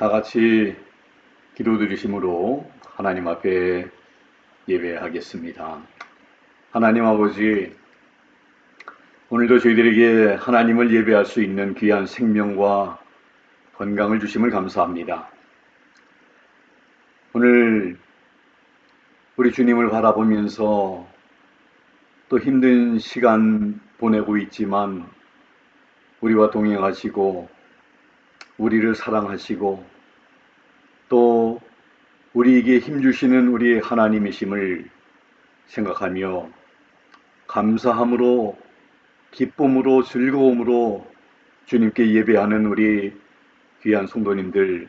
다 같이 기도드리심으로 하나님 앞에 예배하겠습니다. 하나님 아버지, 오늘도 저희들에게 하나님을 예배할 수 있는 귀한 생명과 건강을 주심을 감사합니다. 오늘 우리 주님을 바라보면서 또 힘든 시간 보내고 있지만 우리와 동행하시고 우리를 사랑하시고 또 우리에게 힘주시는 우리 하나님이심을 생각하며 감사함으로 기쁨으로 즐거움으로 주님께 예배하는 우리 귀한 성도님들,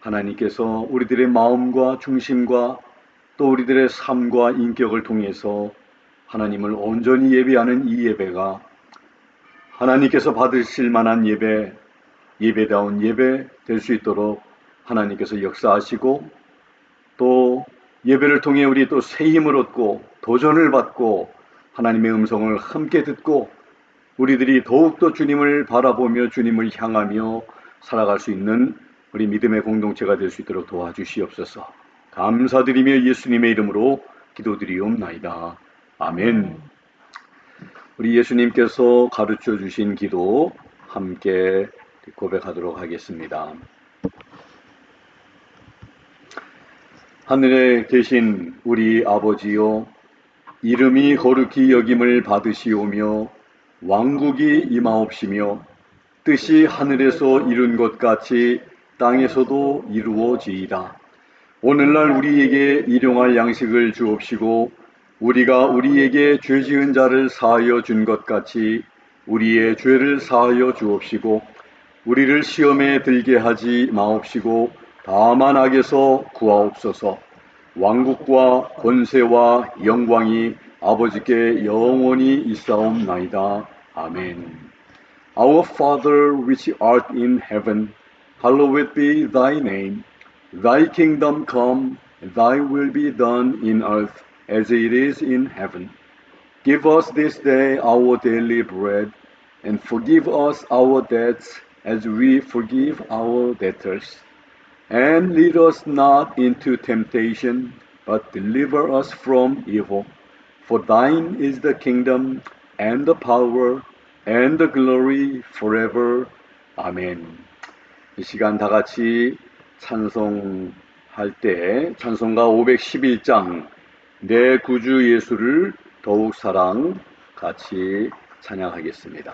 하나님께서 우리들의 마음과 중심과 또 우리들의 삶과 인격을 통해서 하나님을 온전히 예배하는 이 예배가 하나님께서 받으실 만한 예배, 예배다운 예배 될 수 있도록 하나님께서 역사하시고 또 예배를 통해 우리 또 새 힘을 얻고 도전을 받고 하나님의 음성을 함께 듣고 우리들이 더욱더 주님을 바라보며 주님을 향하며 살아갈 수 있는 우리 믿음의 공동체가 될 수 있도록 도와주시옵소서. 감사드리며 예수님의 이름으로 기도드리옵나이다. 아멘. 우리 예수님께서 가르쳐 주신 기도 함께 고백하도록 하겠습니다. 하늘에 계신 우리 아버지요, 이름이 거룩히 여김을 받으시오며 왕국이 임하옵시며 뜻이 하늘에서 이룬 것 같이 땅에서도 이루어지이다. 오늘날 우리에게 일용할 양식을 주옵시고 우리가 우리에게 죄 지은 자를 사하여 준 것 같이 우리의 죄를 사하여 주옵시고 우리를 시험에 들게 하지 마옵시고 다만 악에서 구하옵소서. 왕국과 권세와 영광이 아버지께 영원히 있사옵나이다. 아멘. Our Father which art in heaven, hallowed be thy name. Thy kingdom come, thy will be done in earth as it is in heaven. Give us this day our daily bread, and forgive us our debts as we forgive our debtors. And lead us not into temptation, but deliver us from evil. For thine is the kingdom, and the power, and the glory forever. 아멘. 이 시간 다 같이 찬송할 때 찬송가 511장 내 구주 예수를 더욱 사랑 같이 찬양하겠습니다.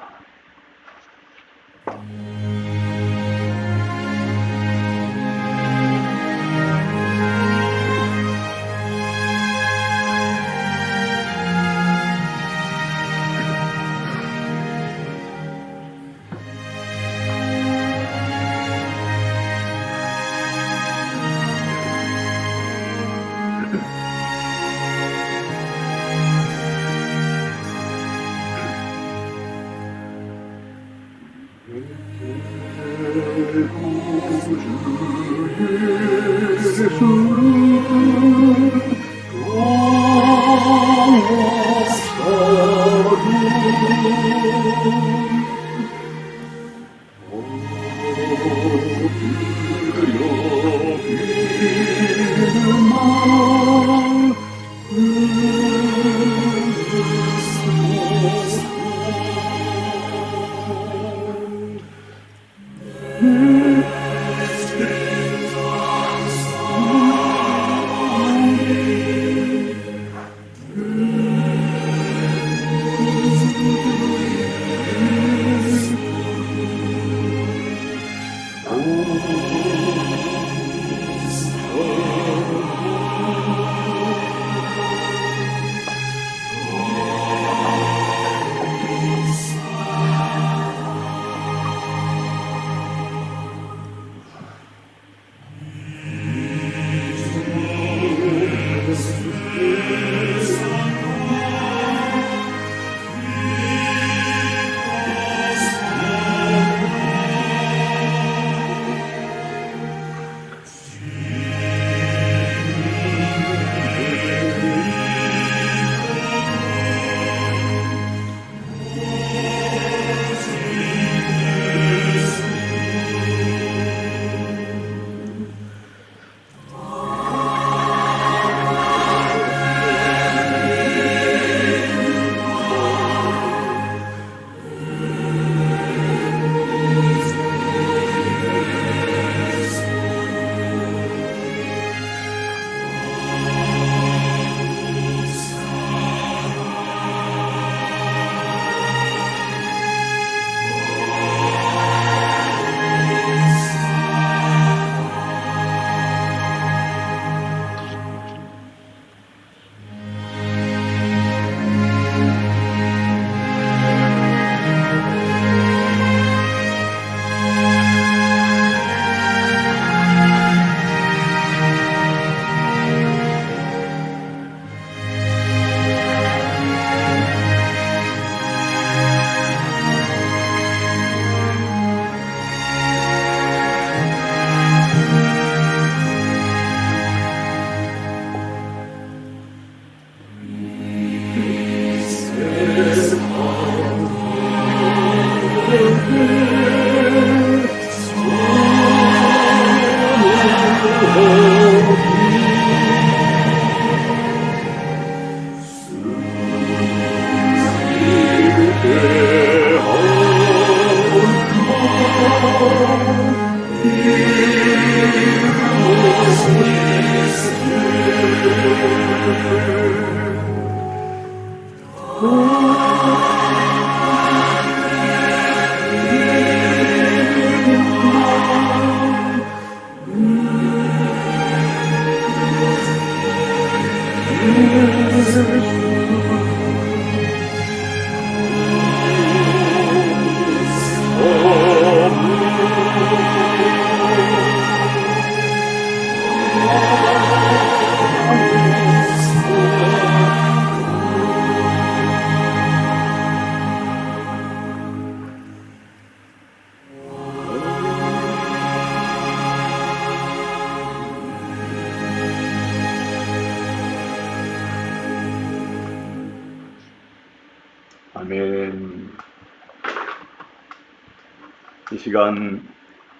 시간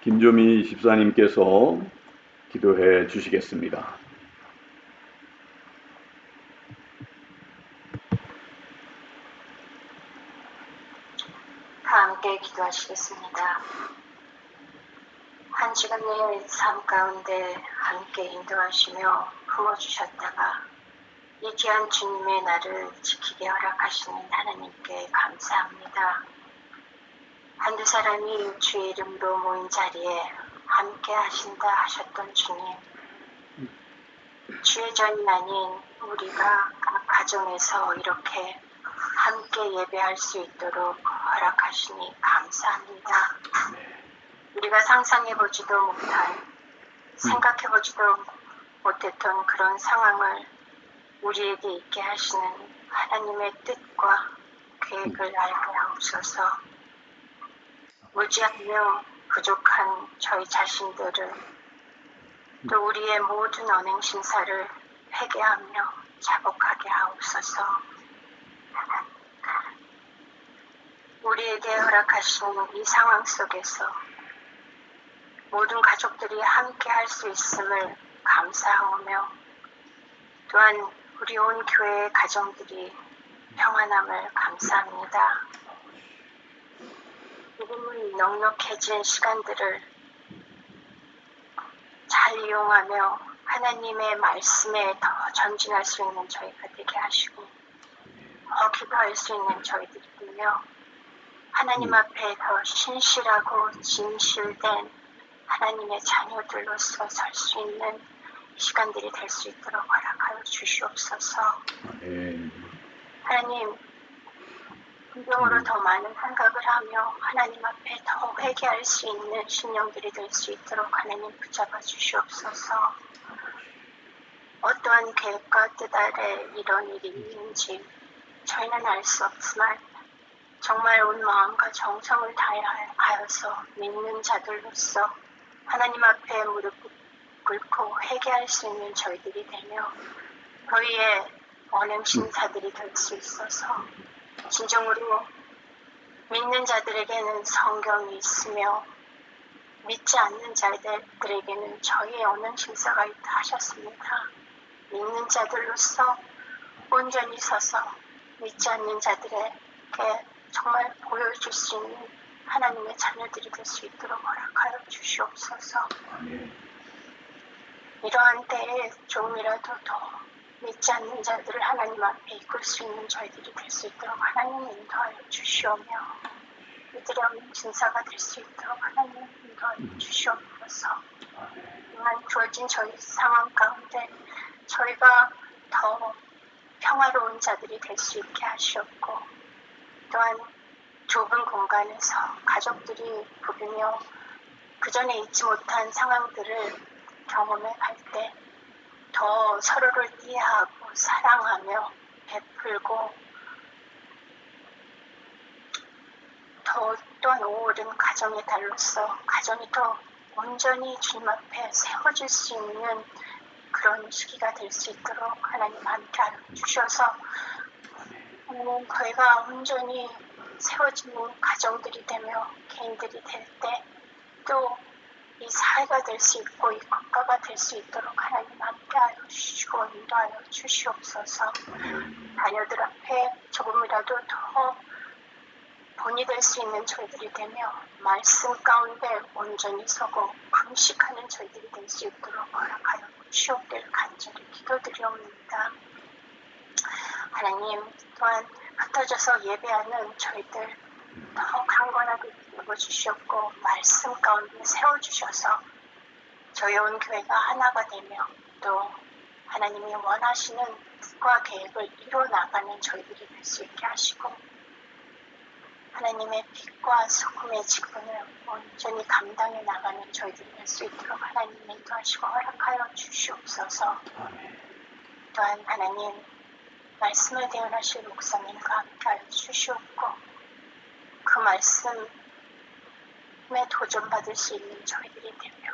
김조미 집사님께서 기도해 주시겠습니다. 다 함께 기도하시겠습니다. 한 주간의 삶 가운데 함께 인도하시며 품어주셨다가 이 귀한 주님의 날을 지키게 허락하시는 하나님께 감사합니다. 한두 사람이 주의 이름으로 모인 자리에 함께 하신다 하셨던 주님, 주의 전이 아닌 우리가 각 가정에서 이렇게 함께 예배할 수 있도록 허락하시니 감사합니다. 우리가 상상해보지도 못한, 생각해보지도 못했던 그런 상황을 우리에게 있게 하시는 하나님의 뜻과 계획을 알게 하옵소서. 무지하며 부족한 저희 자신들을 또 우리의 모든 언행 심사를 회개하며 자복하게 하옵소서. 우리에게 허락하신 이 상황 속에서 모든 가족들이 함께 할 수 있음을 감사하오며 또한 우리 온 교회의 가정들이 평안함을 감사합니다. 지금은 넉넉해진 시간들을 잘 이용하며 하나님의 말씀에 더 전진할 수 있는 저희가 되게 하시고 더 기도할 수 있는 저희들이 되며 하나님 앞에 더 신실하고 진실된 하나님의 자녀들로서 설 수 있는 시간들이 될 수 있도록 허락하여 주시옵소서. 하나님, 긍정으로 더 많은 생각을 하며 하나님 앞에 더 회개할 수 있는 신령들이 될 수 있도록 하나님 붙잡아 주시옵소서. 어떠한 계획과 뜻 아래 이런 일이 있는지 저희는 알 수 없지만 정말 온 마음과 정성을 다하여서 믿는 자들로서 하나님 앞에 무릎 꿇고 회개할 수 있는 저희들이 되며 너희의 언행 심사들이 될 수 있어서 진정으로 믿는 자들에게는 성경이 있으며 믿지 않는 자들에게는 저희의 언행 심사가 있다 하셨습니다. 믿는 자들로서 온전히 서서 믿지 않는 자들에게 정말 보여줄 수 있는 하나님의 자녀들이 될 수 있도록 허락하여 주시옵소서. 이러한 때에 조금이라도 더 믿지 않는 자들을 하나님 앞에 이끌 수 있는 저희들이 될 수 있도록 하나님 인도하여 주시오며 이들의 없는 진사가 될 수 있도록 하나님 인도하여 주시옵소서. 또한 주어진 저희 상황 가운데 저희가 더 평화로운 자들이 될 수 있게 하시옵고 또한 좁은 공간에서 가족들이 부비며 그전에 잊지 못한 상황들을 경험해 갈 때 더 서로를 이해하고 사랑하며 베풀고 더 또한 오랜 가정의 달로서 가정이 더 온전히 주님 앞에 세워질 수 있는 그런 시기가 될 수 있도록 하나님 함께하여 주셔서 하나님 저희가 온전히 세워지는 가정들이 되며 개인들이 될 때 또 이 사회가 될 수 있고 이 국가가 될 수 있도록 하나님 함께하여 주시고 인도하여 주시옵소서. 자녀들 앞에 조금이라도 더 본이 될 수 있는 저희들이 되며 말씀 가운데 온전히 서고 금식하는 저희들이 될 수 있도록 허락하여 주옵기를 간절히 기도드리옵니다. 하나님 또한 흩어져서 예배하는 저희들 더 강건하게 세워주셨고 말씀 가운데 세워주셔서 저희 온 교회가 하나가 되며 또 하나님이 원하시는 뜻과 계획을 이뤄나가는 저희들이 될 수 있게 하시고 하나님의 빛과 소금의 직분을 온전히 감당해 나가는 저희들이 될 수 있도록 하나님 인도하시고 허락하여 주시옵소서. 또한 하나님 말씀을 대언하실 목사님과 함께하여 주시옵고 그 말씀에 도전받을 수 있는 저희들이 되며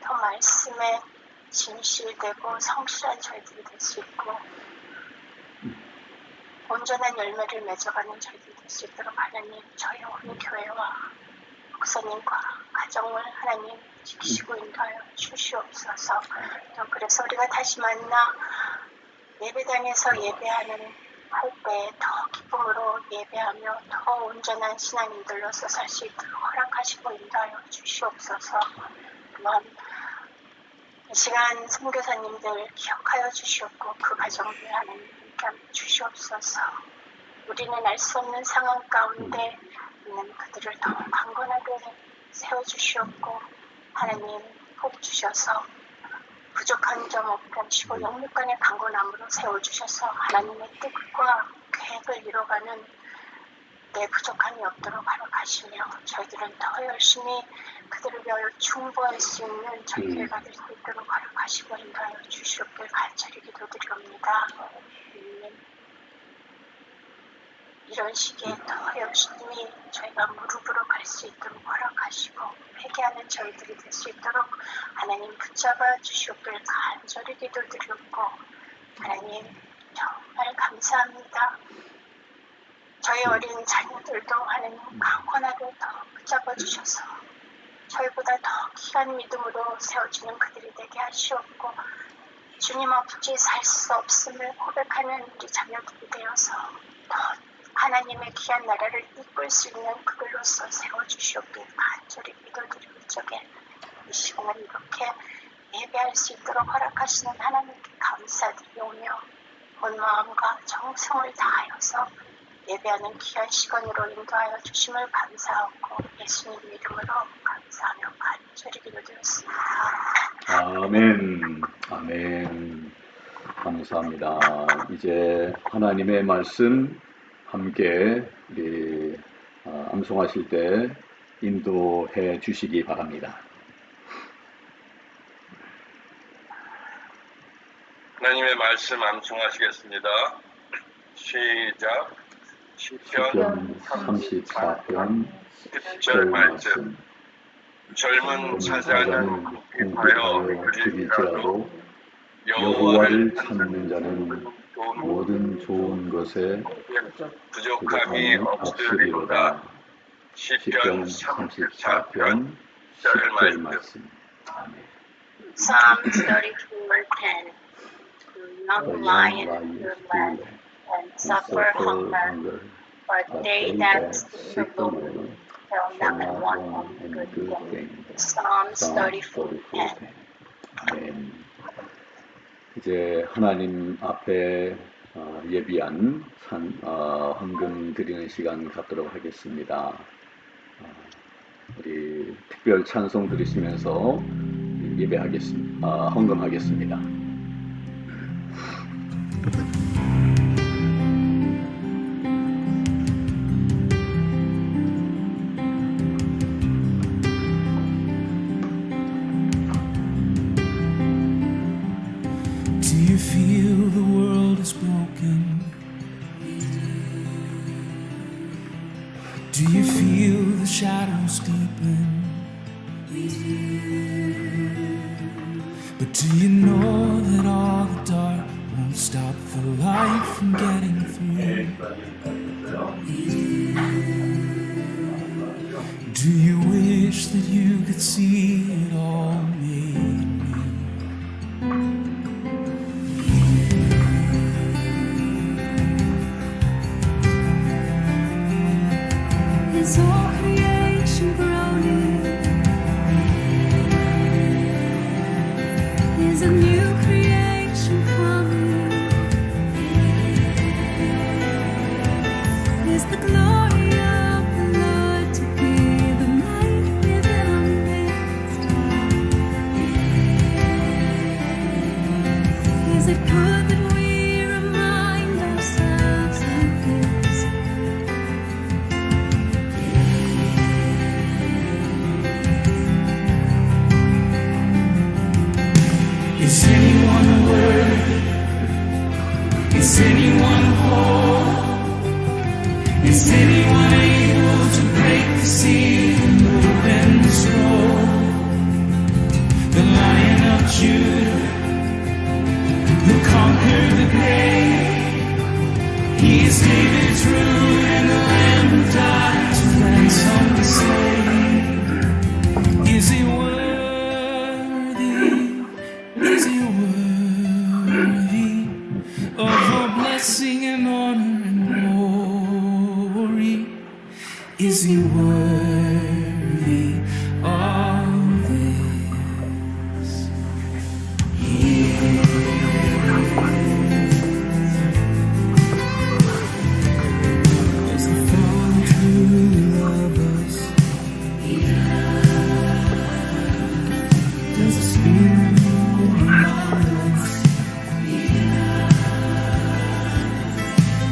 더 말씀에 진실되고 성실한 저희들이 될 수 있고 온전한 열매를 맺어가는 저희들이 될 수 있도록 하나님 저희 온 교회와 목사님과 가정을 하나님 지키시고 인도하여 주시옵소서. 또 그래서 우리가 다시 만나 예배당에서 예배하는 할 때 더 기쁨으로 예배하며 더 온전한 신앙인들로서 살 수 있도록 허락하시고 인도하여 주시옵소서. 또한 이 시간 선교사님들 기억하여 주시옵고 그 가정들 하나님 함께 주시옵소서. 우리는 알 수 없는 상황 가운데 있는 그들을 더 강건하게 세워주시옵고 하나님 복 주셔서 부족한 점 없게 하시고 영육간의 강건함으로 세워주셔서 하나님의 뜻과 계획을 이뤄가는 내 부족함이 없도록 허락하시며 저희들은 더 열심히 그들을 위하여 충고할 수 있는 전개가 될 수 있도록 허락하시고 인도하여 주시옵길 간절히 기도드리옵니다. 이런 시기에 더 열심히 저희가 무릎으로 갈 수 있도록 허락하시고 회개하는 저희들이 될 수 있도록 하나님 붙잡아 주시옵길 간절히 기도드리옵고 하나님 정말 감사합니다. 저희 어린 자녀들도 하나님 강건하게 더 붙잡아 주셔서 저희보다 더 귀한 믿음으로 세워주는 그들이 되게 하시옵고 주님 없이 살 수 없음을 고백하는 우리 자녀들이 되어서 더 하나님의 귀한 나라를 이끌 수 있는 그들로서 세워주시옵길 간절히 기도드리고 적에 이 시간을 이렇게 예배할 수 있도록 허락하시는 하나님께 감사드리오며 온 마음과 정성을 다하여서 예배하는 귀한 시간으로 인도하여 주심을 감사하고 예수님 이름으로 감사하며 간절히 기도드렸습니다. 아멘. 아멘. 감사합니다. 이제 하나님의 말씀 함께 우리 암송하실 때 인도해 주시기 바랍니다. 하나님의 말씀 암송하시겠습니다. 시작. 시편 34편 10절 말씀. 젊은 사자는 궁핍하여 그릴지라도 여호와를 찾는 자는 모든 좋은 것에 부족함이 없으리로다. 시편 34편 10절 말씀. 아멘. Psalm 34:10 The young lion will lack and suffer hunger, but they that seek the Lord shall not want any good thing. Psalms 34:10 아멘. 이제 하나님 앞에 예비한 헌금 드리는 시간 갖도록 하겠습니다. 우리 특별 찬송 들으시면서 예배하겠습니다. 헌금하겠습니다. Do you feel the world is broken? Do you feel the shadows deepen? But do you know that all the dark won't stop the light from getting through? Do you wish that you could see it all made new? Is all creation groaning? Is a new creation coming? Is the glory of the Lord to be the light within our midst? Is it good that we remind ourselves of this? Is anyone worthy? Is anyone whole? Is anyone able to break the seal and open the scroll? The Lion of Judah, who conquered the grave, he is David's root and the Lamb who died to ransom the slave.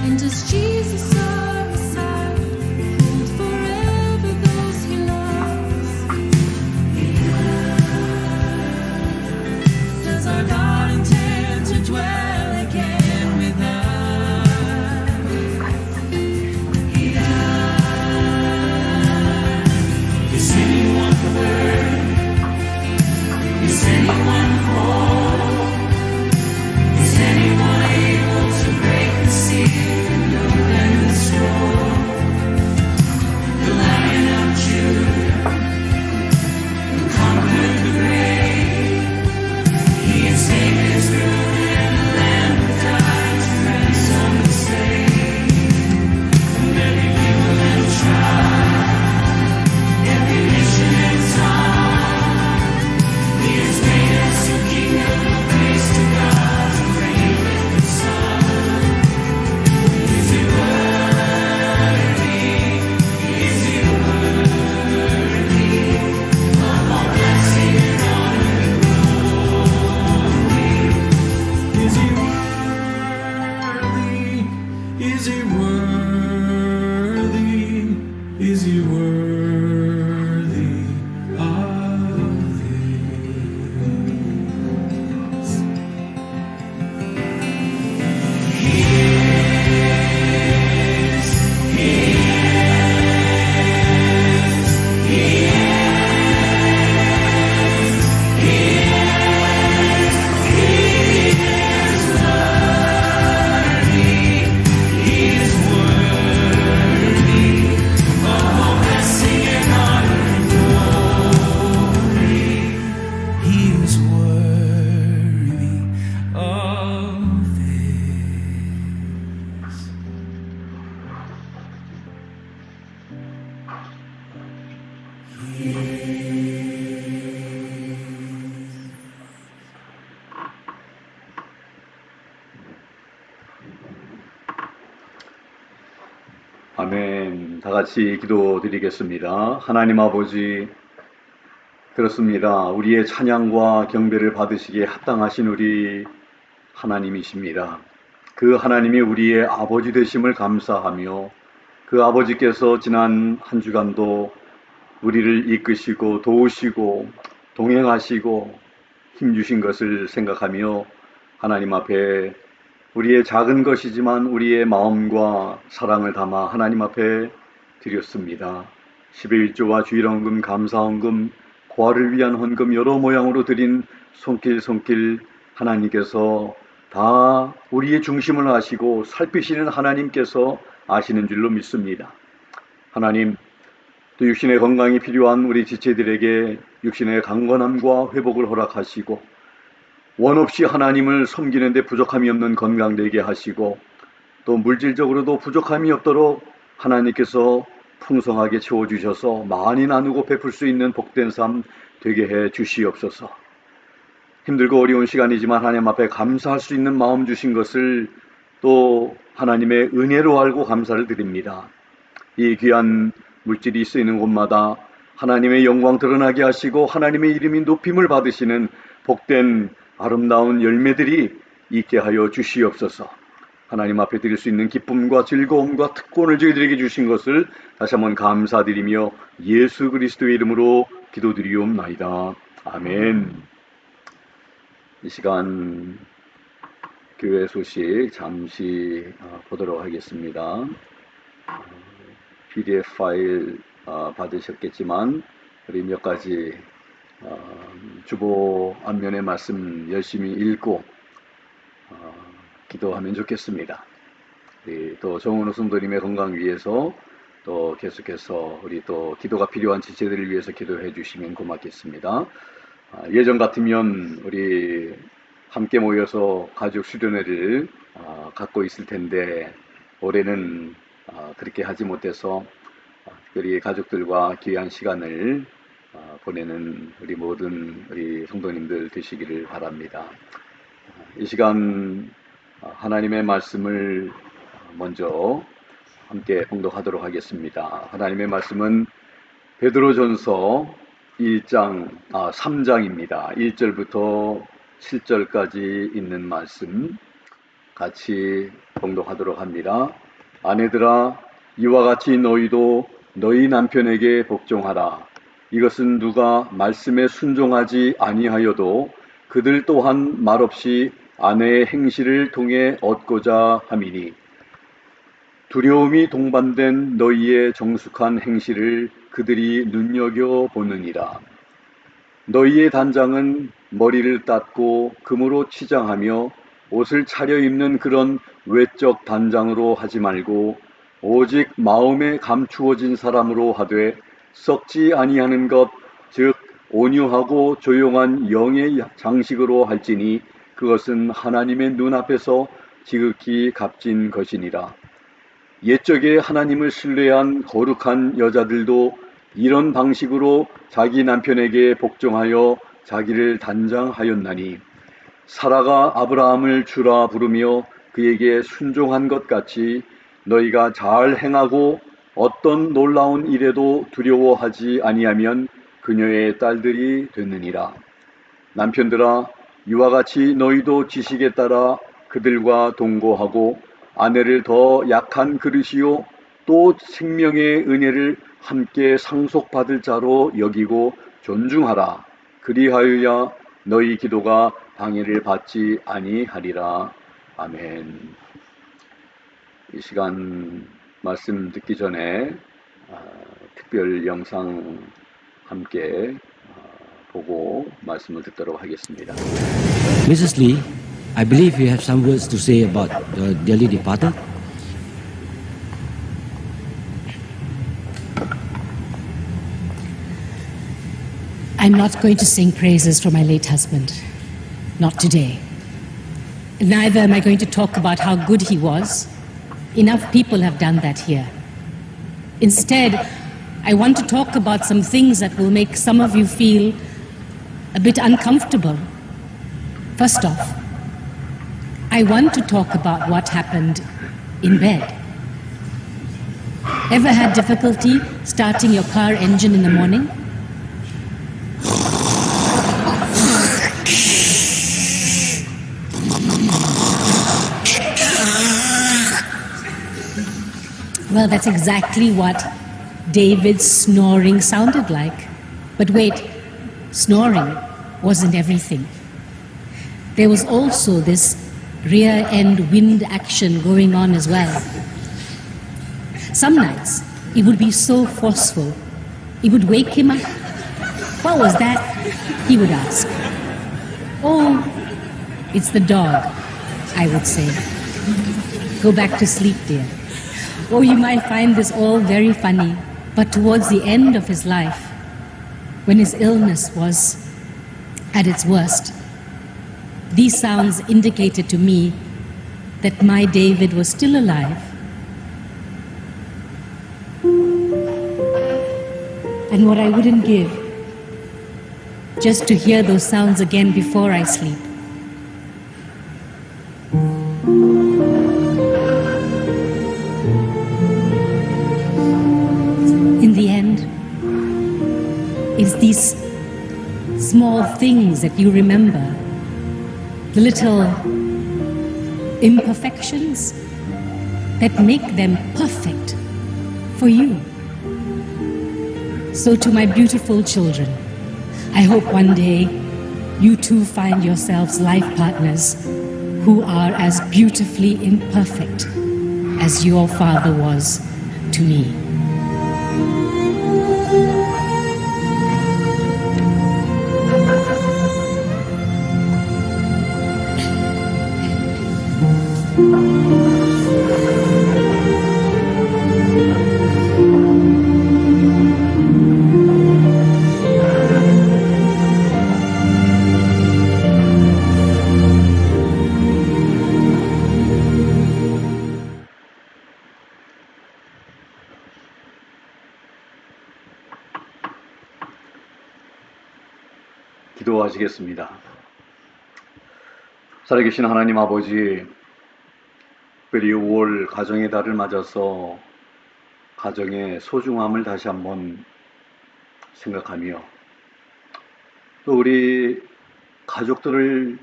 And does Jesus our Messiah hold forever those he loves? Does our God intend to dwell again with us? He does. Is anyone worthy? Is anyone whole? Is anyone able to break the seal and the scroll? The Lion of Judah, who conquered the grave, he has taken his throne, and the Lamb who died to ransom the slave from every people and tribe, every nation and tongue. He has made us a kingdom of praise to God, to reign with the Son. Is he worthy? Is he worthy of all blessing and honor and glory? Is he worthy? Is he worthy? Is he worthy of this? He is worthy of this. 아멘. 다 같이 기도드리겠습니다. 하나님 아버지, 그렇습니다. 우리의 찬양과 경배를 받으시기에 합당하신 우리 하나님이십니다. 그 하나님이 우리의 아버지 되심을 감사하며 그 아버지께서 지난 한 주간도 우리를 이끄시고 도우시고 동행하시고 힘주신 것을 생각하며 하나님 앞에 우리의 작은 것이지만 우리의 마음과 사랑을 담아 하나님 앞에 드렸습니다. 11조와 주일헌금, 감사헌금, 고아를 위한 헌금 여러 모양으로 드린 손길 하나님께서 다 우리의 중심을 아시고 살피시는 하나님께서 아시는 줄로 믿습니다. 하나님, 또 육신의 건강이 필요한 우리 지체들에게 육신의 강건함과 회복을 허락하시고 원 없이 하나님을 섬기는 데 부족함이 없는 건강 되게 하시고 또 물질적으로도 부족함이 없도록 하나님께서 풍성하게 채워주셔서 많이 나누고 베풀 수 있는 복된 삶 되게 해 주시옵소서. 힘들고 어려운 시간이지만 하나님 앞에 감사할 수 있는 마음 주신 것을 또 하나님의 은혜로 알고 감사를 드립니다. 이 귀한 물질이 쓰이는 곳마다 하나님의 영광 드러나게 하시고 하나님의 이름이 높임을 받으시는 복된 아름다운 열매들이 있게 하여 주시옵소서. 하나님 앞에 드릴 수 있는 기쁨과 즐거움과 특권을 저희들에게 주신 것을 다시 한번 감사드리며 예수 그리스도의 이름으로 기도드리옵나이다. 아멘. 이 시간 교회 소식 잠시 보도록 하겠습니다. PDF 파일 받으셨겠지만 우리 몇 가지 주보 앞면의 말씀 열심히 읽고 기도하면 좋겠습니다. 우리 또 정은호 성도님의 건강 위해서 또 계속해서 우리 또 기도가 필요한 지체들을 위해서 기도해 주시면 고맙겠습니다. 예전 같으면 우리 함께 모여서 가족 수련회를 갖고 있을 텐데 올해는 그렇게 하지 못해서 특별히 가족들과 귀한 시간을 보내는 우리 모든 우리 성도님들 되시기를 바랍니다. 이 시간 하나님의 말씀을 먼저 함께 봉독하도록 하겠습니다. 하나님의 말씀은 베드로전서 3장입니다. 1절부터 7절까지 있는 말씀 같이 봉독하도록 합니다. 아내들아, 이와 같이 너희도 너희 남편에게 복종하라. 이것은 누가 말씀에 순종하지 아니하여도 그들 또한 말없이 아내의 행실을 통해 얻고자 함이니, 두려움이 동반된 너희의 정숙한 행실을 그들이 눈여겨보느니라. 너희의 단장은 머리를 닦고 금으로 치장하며 옷을 차려입는 그런 외적 단장으로 하지 말고 오직 마음에 감추어진 사람으로 하되, 썩지 아니하는 것, 즉 온유하고 조용한 영의 장식으로 할지니 그것은 하나님의 눈앞에서 지극히 값진 것이니라. 옛적에 하나님을 신뢰한 거룩한 여자들도 이런 방식으로 자기 남편에게 복종하여 자기를 단장하였나니, 사라가 아브라함을 주라 부르며 그에게 순종한 것 같이 너희가 잘 행하고 어떤 놀라운 일에도 두려워하지 아니하면 그녀의 딸들이 되느니라. 남편들아, 이와 같이 너희도 지식에 따라 그들과 동거하고 아내를 더 약한 그릇이요 또 생명의 은혜를 함께 상속받을 자로 여기고 존중하라. 그리하여야 너희 기도가 방해를 받지 아니하리라. 아멘. 이 시간 말씀 듣기 전에 특별 영상 함께 보고 말씀을 듣도록 하겠습니다. Mrs. Lee, I believe you have some words to say about your dearly departed. I'm not going to sing praises for my late husband. Not today. Neither am I going to talk about how good he was. Enough people have done that here. Instead, I want to talk about some things that will make some of you feel a bit uncomfortable. First off, I want to talk about what happened in bed. Ever had difficulty starting your car engine in the morning? Well, that's exactly what David's snoring sounded like. But wait, snoring wasn't everything. There was also this rear end wind action going on as well. Some nights it would be so forceful, it would wake him up. What was that? He would ask. Oh, it's the dog, I would say. Go back to sleep, dear. Or you might find this all very funny, but towards the end of his life, when his illness was at its worst, these sounds indicated to me that my David was still alive. And what I wouldn't give just to hear those sounds again before I sleep. In the end, it's these small things that you remember, the little imperfections that make them perfect for you. So to my beautiful children, I hope one day you too find yourselves life partners who are as beautifully imperfect as your father was to me. 기도하시겠습니다. 살아계신 하나님 아버지, 특별히 5월 가정의 달을 맞아서 가정의 소중함을 다시 한번 생각하며 또 우리 가족들을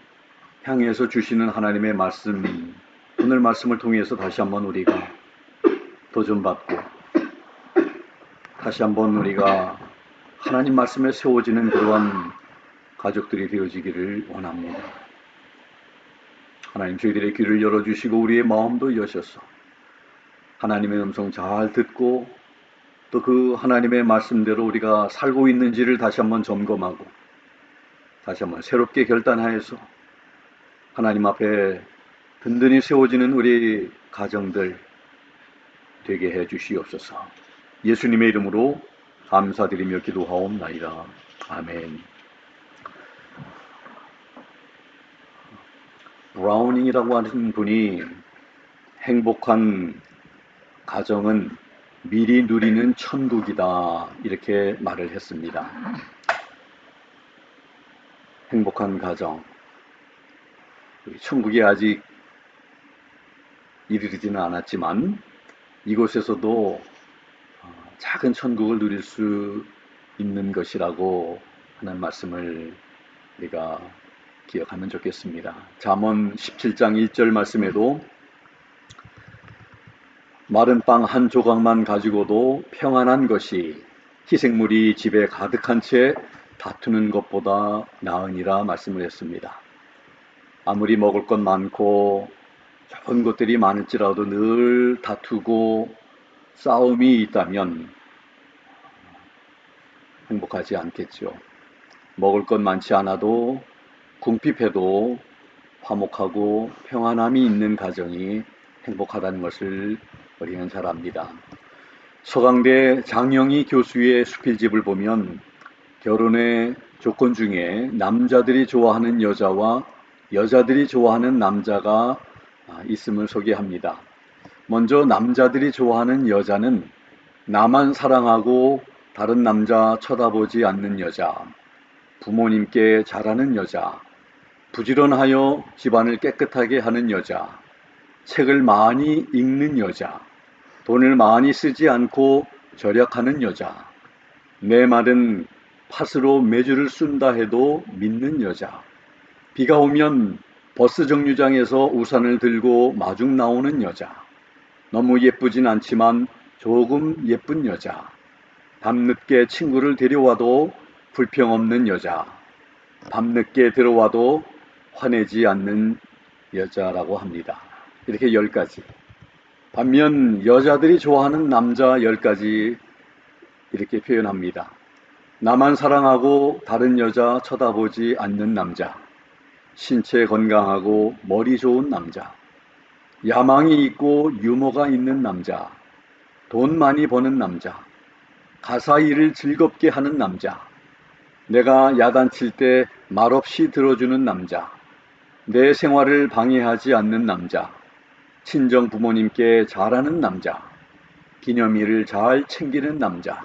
향해서 주시는 하나님의 말씀, 오늘 말씀을 통해서 다시 한번 우리가 도전받고 다시 한번 우리가 하나님 말씀에 세워지는 그러한 가족들이 되어지기를 원합니다. 하나님, 저희들의 귀를 열어주시고 우리의 마음도 여셔서 하나님의 음성 잘 듣고 또 그 하나님의 말씀대로 우리가 살고 있는지를 다시 한번 점검하고 다시 한번 새롭게 결단하여서 하나님 앞에 든든히 세워지는 우리 가정들 되게 해 주시옵소서. 예수님의 이름으로 감사드리며 기도하옵나이다. 아멘. 브라우닝이라고 하는 분이 행복한 가정은 미리 누리는 천국이다, 이렇게 말을 했습니다. 행복한 가정, 천국에 아직 이르지는 않았지만 이곳에서도 작은 천국을 누릴 수 있는 것이라고 하는 말씀을 우리가 기억하면 좋겠습니다. 잠언 17장 1절 말씀에도 마른 빵 한 조각만 가지고도 평안한 것이 희생물이 집에 가득한 채 다투는 것보다 나으니라 말씀을 했습니다. 아무리 먹을 것 많고 좋은 것들이 많을지라도 늘 다투고 싸움이 있다면 행복하지 않겠죠. 먹을 것 많지 않아도 궁핍해도 화목하고 평안함이 있는 가정이 행복하다는 것을 우리는 잘 압니다. 서강대 장영희 교수의 수필집을 보면 결혼의 조건 중에 남자들이 좋아하는 여자와 여자들이 좋아하는 남자가 있음을 소개합니다. 먼저 남자들이 좋아하는 여자는 나만 사랑하고 다른 남자 쳐다보지 않는 여자, 부모님께 잘하는 여자, 부지런하여 집안을 깨끗하게 하는 여자, 책을 많이 읽는 여자, 돈을 많이 쓰지 않고 절약하는 여자, 내 말은 팥으로 매주를 쓴다 해도 믿는 여자, 비가 오면 버스 정류장에서 우산을 들고 마중 나오는 여자, 너무 예쁘진 않지만 조금 예쁜 여자, 밤늦게 친구를 데려와도 불평 없는 여자, 밤늦게 들어와도 화내지 않는 여자라고 합니다. 이렇게 10가지. 반면 여자들이 좋아하는 남자 10가지 이렇게 표현합니다. 나만 사랑하고 다른 여자 쳐다보지 않는 남자, 신체 건강하고 머리 좋은 남자, 야망이 있고 유머가 있는 남자, 돈 많이 버는 남자, 가사 일을 즐겁게 하는 남자, 내가 야단칠 때 말없이 들어주는 남자, 내 생활을 방해하지 않는 남자, 친정 부모님께 잘하는 남자, 기념일을 잘 챙기는 남자,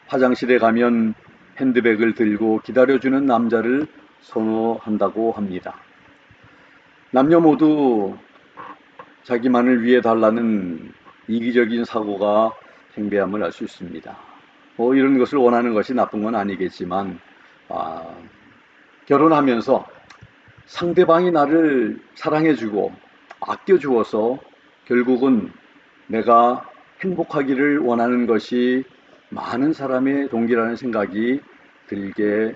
화장실에 가면 핸드백을 들고 기다려주는 남자를 선호한다고 합니다. 남녀 모두 자기만을 위해 달라는 이기적인 사고가 행배함을 알 수 있습니다. 이런 것을 원하는 것이 나쁜 건 아니겠지만 결혼하면서 상대방이 나를 사랑해주고 아껴주어서 결국은 내가 행복하기를 원하는 것이 많은 사람의 동기라는 생각이 들게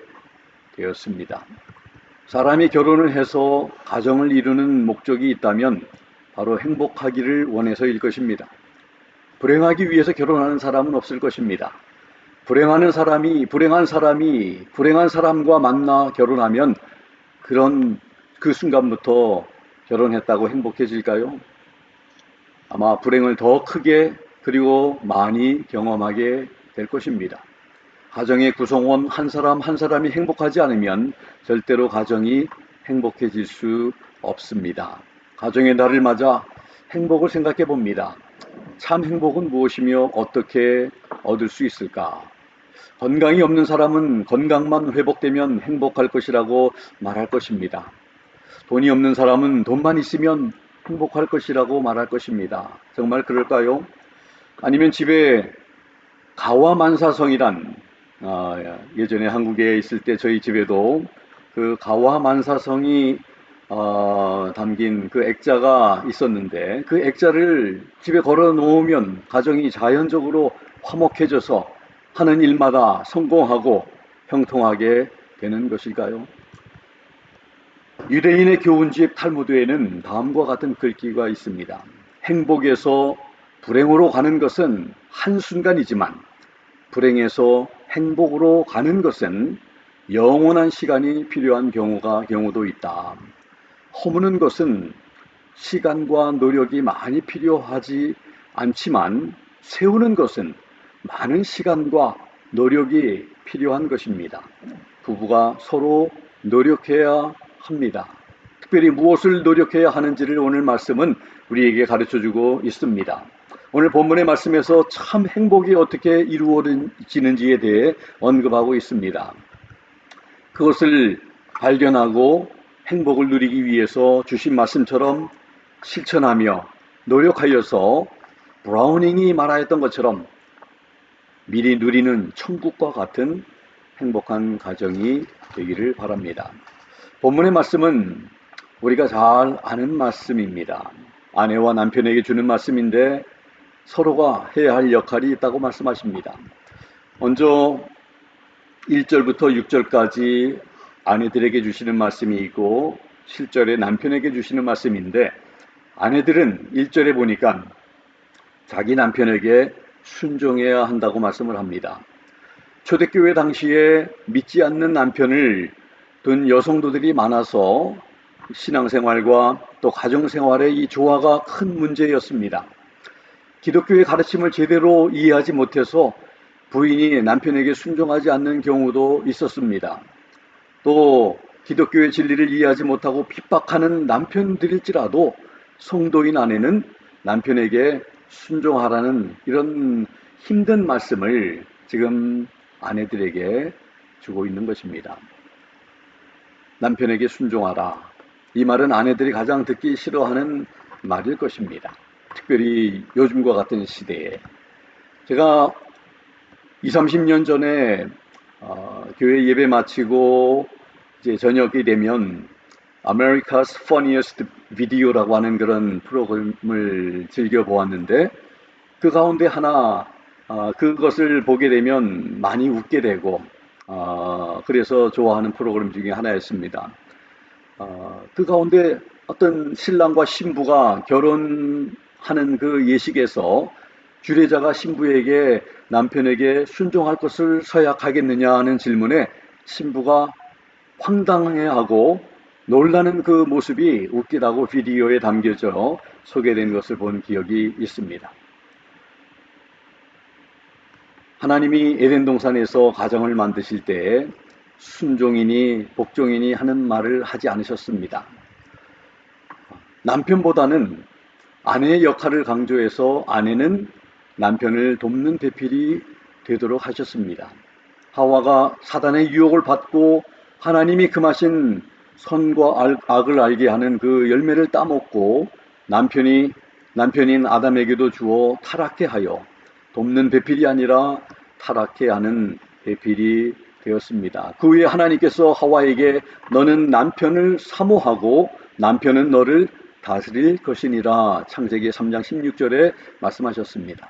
되었습니다. 사람이 결혼을 해서 가정을 이루는 목적이 있다면 바로 행복하기를 원해서일 것입니다. 불행하기 위해서 결혼하는 사람은 없을 것입니다. 불행한 사람이 불행한 사람과 만나 결혼하면 그 순간부터 결혼했다고 행복해질까요? 아마 불행을 더 크게 그리고 많이 경험하게 될 것입니다. 가정의 구성원 한 사람 한 사람이 행복하지 않으면 절대로 가정이 행복해질 수 없습니다. 가정의 날을 맞아 행복을 생각해 봅니다. 참 행복은 무엇이며 어떻게 얻을 수 있을까? 건강이 없는 사람은 건강만 회복되면 행복할 것이라고 말할 것입니다. 돈이 없는 사람은 돈만 있으면 행복할 것이라고 말할 것입니다. 정말 그럴까요? 아니면 집에 가와만사성이란 예전에 한국에 있을 때 저희 집에도 그 가와 만사성이 담긴 그 액자가 있었는데, 그 액자를 집에 걸어 놓으면 가정이 자연적으로 화목해져서 하는 일마다 성공하고 형통하게 되는 것일까요? 유대인의 교훈집 탈무드에는 다음과 같은 글귀가 있습니다. 행복에서 불행으로 가는 것은 한순간이지만 불행에서 행복으로 가는 것은 영원한 시간이 필요한 경우도 있다. 허무는 것은 시간과 노력이 많이 필요하지 않지만 세우는 것은 많은 시간과 노력이 필요한 것입니다. 부부가 서로 노력해야 합니다. 특별히 무엇을 노력해야 하는지를 오늘 말씀은 우리에게 가르쳐주고 있습니다. 오늘 본문의 말씀에서 참 행복이 어떻게 이루어지는지에 대해 언급하고 있습니다. 그것을 발견하고 행복을 누리기 위해서 주신 말씀처럼 실천하며 노력하여서 브라우닝이 말하였던 것처럼 미리 누리는 천국과 같은 행복한 가정이 되기를 바랍니다. 본문의 말씀은 우리가 잘 아는 말씀입니다. 아내와 남편에게 주는 말씀인데 서로가 해야 할 역할이 있다고 말씀하십니다. 먼저 1절부터 6절까지 아내들에게 주시는 말씀이 있고 7절에 남편에게 주시는 말씀인데, 아내들은 1절에 보니까 자기 남편에게 순종해야 한다고 말씀을 합니다. 초대교회 당시에 믿지 않는 남편을 둔 여성도들이 많아서 신앙생활과 또 가정생활의 이 조화가 큰 문제였습니다. 기독교의 가르침을 제대로 이해하지 못해서 부인이 남편에게 순종하지 않는 경우도 있었습니다. 또 기독교의 진리를 이해하지 못하고 핍박하는 남편들일지라도 성도인 아내는 남편에게 순종하라는 이런 힘든 말씀을 지금 아내들에게 주고 있는 것입니다. 남편에게 순종하라. 이 말은 아내들이 가장 듣기 싫어하는 말일 것입니다. 특별히 요즘과 같은 시대에. 제가 20, 30년 전에 교회 예배 마치고 이제 저녁이 되면 America's Funniest Video라고 하는 그런 프로그램을 즐겨 보았는데, 그 가운데 하나 그것을 보게 되면 많이 웃게 되고 그래서 좋아하는 프로그램 중에 하나였습니다. 그 가운데 어떤 신랑과 신부가 결혼하는 그 예식에서 주례자가 신부에게 남편에게 순종할 것을 서약하겠느냐 하는 질문에 신부가 황당해하고 놀라는 그 모습이 웃기다고 비디오에 담겨져 소개된 것을 본 기억이 있습니다. 하나님이 에덴 동산에서 가정을 만드실 때 순종이니 복종이니 하는 말을 하지 않으셨습니다. 남편보다는 아내의 역할을 강조해서 아내는 남편을 돕는 배필이 되도록 하셨습니다. 하와가 사단의 유혹을 받고 하나님이 금하신 선과 악을 알게 하는 그 열매를 따먹고 남편인 아담에게도 주어 타락해 하여 돕는 배필이 아니라 타락해 하는 배필이 되었습니다. 그 후에 하나님께서 하와에게 너는 남편을 사모하고 남편은 너를 다스릴 것이니라 창세기 3장 16절에 말씀하셨습니다.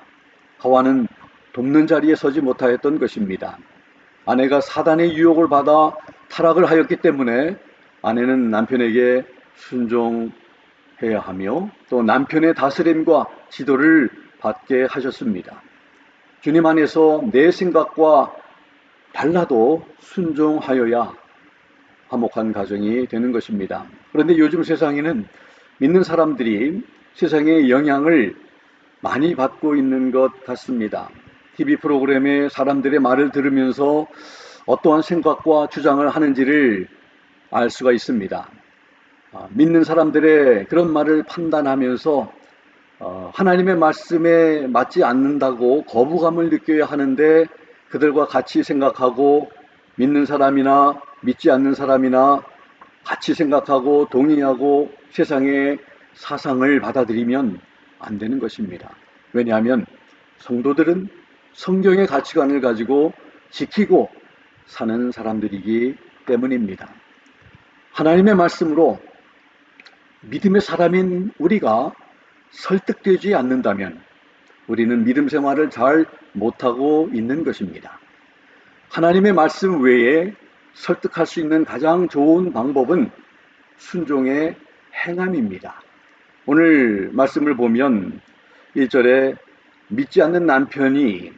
하와는 돕는 자리에 서지 못하였던 것입니다. 아내가 사단의 유혹을 받아 타락을 하였기 때문에 아내는 남편에게 순종해야 하며 또 남편의 다스림과 지도를 받게 하셨습니다. 주님 안에서 내 생각과 달라도 순종하여야 화목한 가정이 되는 것입니다. 그런데 요즘 세상에는 믿는 사람들이 세상의 영향을 많이 받고 있는 것 같습니다. TV 프로그램에 사람들의 말을 들으면서 어떠한 생각과 주장을 하는지를 알 수가 있습니다. 믿는 사람들의 그런 말을 판단하면서 하나님의 말씀에 맞지 않는다고 거부감을 느껴야 하는데 그들과 같이 생각하고 믿는 사람이나 믿지 않는 사람이나 같이 생각하고 동의하고 세상의 사상을 받아들이면 안 되는 것입니다. 왜냐하면 성도들은 성경의 가치관을 가지고 지키고 사는 사람들이기 때문입니다. 하나님의 말씀으로 믿음의 사람인 우리가 설득되지 않는다면 우리는 믿음 생활을 잘 못하고 있는 것입니다. 하나님의 말씀 외에 설득할 수 있는 가장 좋은 방법은 순종의 행함입니다. 오늘 말씀을 보면 1절에 믿지 않는 남편이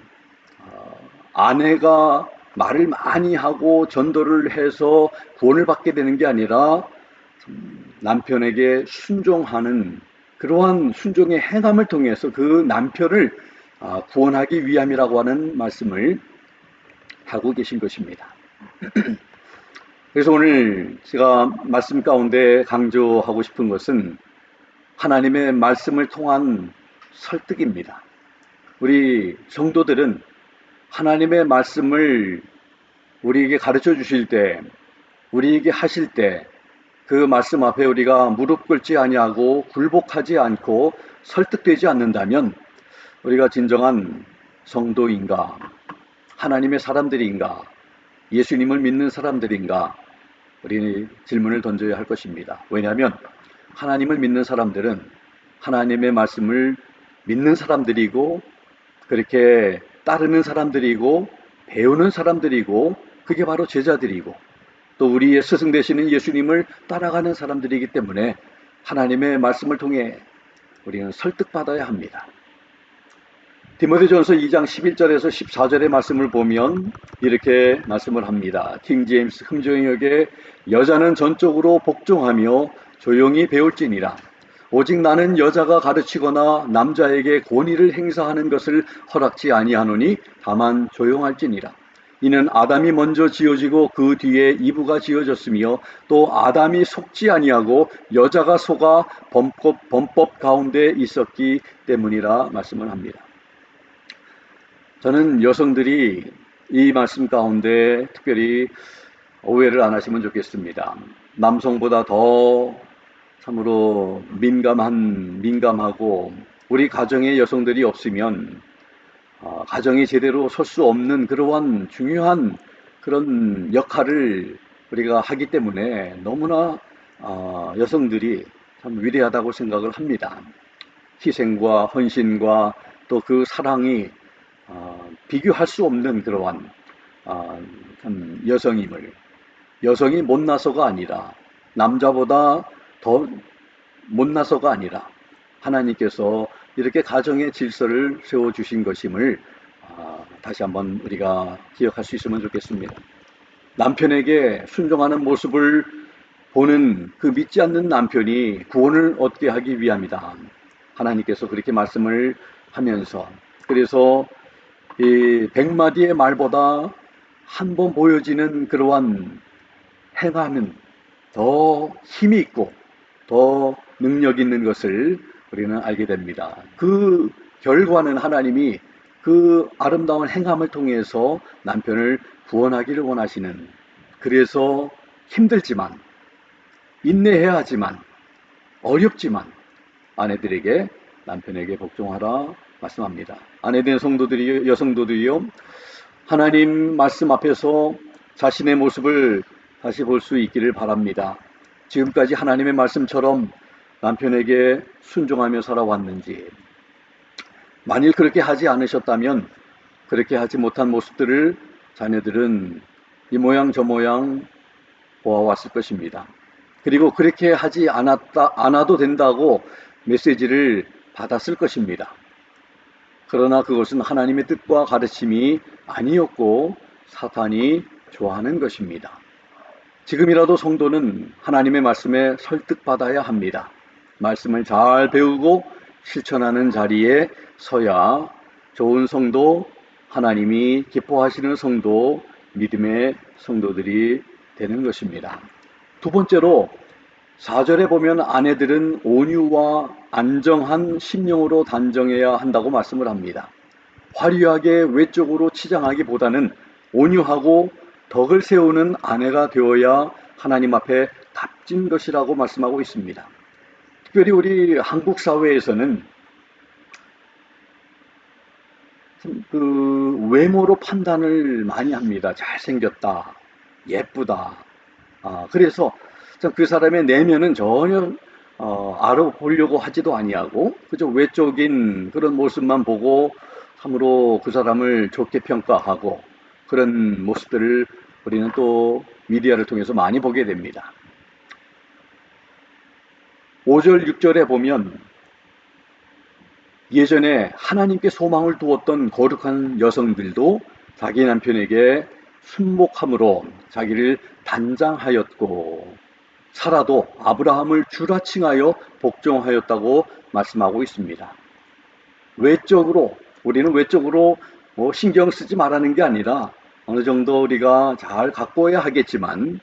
아내가 말을 많이 하고 전도를 해서 구원을 받게 되는 게 아니라 남편에게 순종하는 그러한 순종의 행함을 통해서 그 남편을 구원하기 위함이라고 하는 말씀을 하고 계신 것입니다. 그래서 오늘 제가 말씀 가운데 강조하고 싶은 것은 하나님의 말씀을 통한 설득입니다. 우리 성도들은 하나님의 말씀을 우리에게 가르쳐 주실 때, 우리에게 하실 때 그 말씀 앞에 우리가 무릎 꿇지 아니하고 굴복하지 않고 설득되지 않는다면 우리가 진정한 성도인가, 하나님의 사람들인가, 예수님을 믿는 사람들인가, 우리 질문을 던져야 할 것입니다. 왜냐하면 하나님을 믿는 사람들은 하나님의 말씀을 믿는 사람들이고 그렇게 따르는 사람들이고 배우는 사람들이고 그게 바로 제자들이고 또 우리의 스승 되시는 예수님을 따라가는 사람들이기 때문에 하나님의 말씀을 통해 우리는 설득받아야 합니다. 디모데전서 2장 11절에서 14절의 말씀을 보면 이렇게 말씀을 합니다. 킹 제임스 금종역에 여자는 전적으로 복종하며 조용히 배울지니라. 오직 나는 여자가 가르치거나 남자에게 권위를 행사하는 것을 허락지 아니하노니 다만 조용할지니라. 이는 아담이 먼저 지어지고 그 뒤에 이브가 지어졌으며 또 아담이 속지 아니하고 여자가 속아 범법 가운데 있었기 때문이라 말씀을 합니다. 저는 여성들이 이 말씀 가운데 특별히 오해를 안 하시면 좋겠습니다. 남성보다 더 참으로 민감하고 우리 가정에 여성들이 없으면 가정이 제대로 설 수 없는 그러한 중요한 그런 역할을 우리가 하기 때문에 너무나 여성들이 참 위대하다고 생각을 합니다. 희생과 헌신과 또 그 사랑이 비교할 수 없는 그러한 참 여성임을, 여성이 못나서가 아니라 남자보다 더 못나서가 아니라 하나님께서 이렇게 가정의 질서를 세워주신 것임을 다시 한번 우리가 기억할 수 있으면 좋겠습니다. 남편에게 순종하는 모습을 보는 그 믿지 않는 남편이 구원을 얻게 하기 위함이다. 하나님께서 그렇게 말씀을 하면서 그래서 이 100마디의 말보다 한 번 보여지는 그러한 행함은 더 힘이 있고 더 능력 있는 것을 우리는 알게 됩니다. 그 결과는 하나님이 그 아름다운 행함을 통해서 남편을 구원하기를 원하시는, 그래서 힘들지만 인내해야 하지만 어렵지만 아내들에게 남편에게 복종하라 말씀합니다. 아내된 성도들이요, 여성도들이요, 하나님 말씀 앞에서 자신의 모습을 다시 볼 수 있기를 바랍니다. 지금까지 하나님의 말씀처럼 남편에게 순종하며 살아왔는지, 만일 그렇게 하지 않으셨다면 그렇게 하지 못한 모습들을 자녀들은 이 모양 저 모양 보아왔을 것입니다. 그리고 그렇게 하지 않아도 된다고 메시지를 받았을 것입니다. 그러나 그것은 하나님의 뜻과 가르침이 아니었고 사탄이 좋아하는 것입니다. 지금이라도 성도는 하나님의 말씀에 설득받아야 합니다. 말씀을 잘 배우고 실천하는 자리에 서야 좋은 성도, 하나님이 기뻐하시는 성도, 믿음의 성도들이 되는 것입니다. 두 번째로 4절에 보면 아내들은 온유와 안정한 심령으로 단정해야 한다고 말씀을 합니다. 화려하게 외적으로 치장하기보다는 온유하고 덕을 세우는 아내가 되어야 하나님 앞에 값진 것이라고 말씀하고 있습니다. 특별히 우리 한국 사회에서는 그 외모로 판단을 많이 합니다. 잘생겼다, 예쁘다. 그래서 참 그 사람의 내면은 전혀 알아보려고 하지도 아니하고 그저 외적인 그런 모습만 보고 참으로 그 사람을 좋게 평가하고 그런 모습들을 우리는 또 미디어를 통해서 많이 보게 됩니다. 5절, 6절에 보면 예전에 하나님께 소망을 두었던 거룩한 여성들도 자기 남편에게 순복함으로 자기를 단장하였고 사라도 아브라함을 주라칭하여 복종하였다고 말씀하고 있습니다. 외적으로 우리는 외적으로 신경 쓰지 말라는 게 아니라 어느 정도 우리가 잘 가꿔야 하겠지만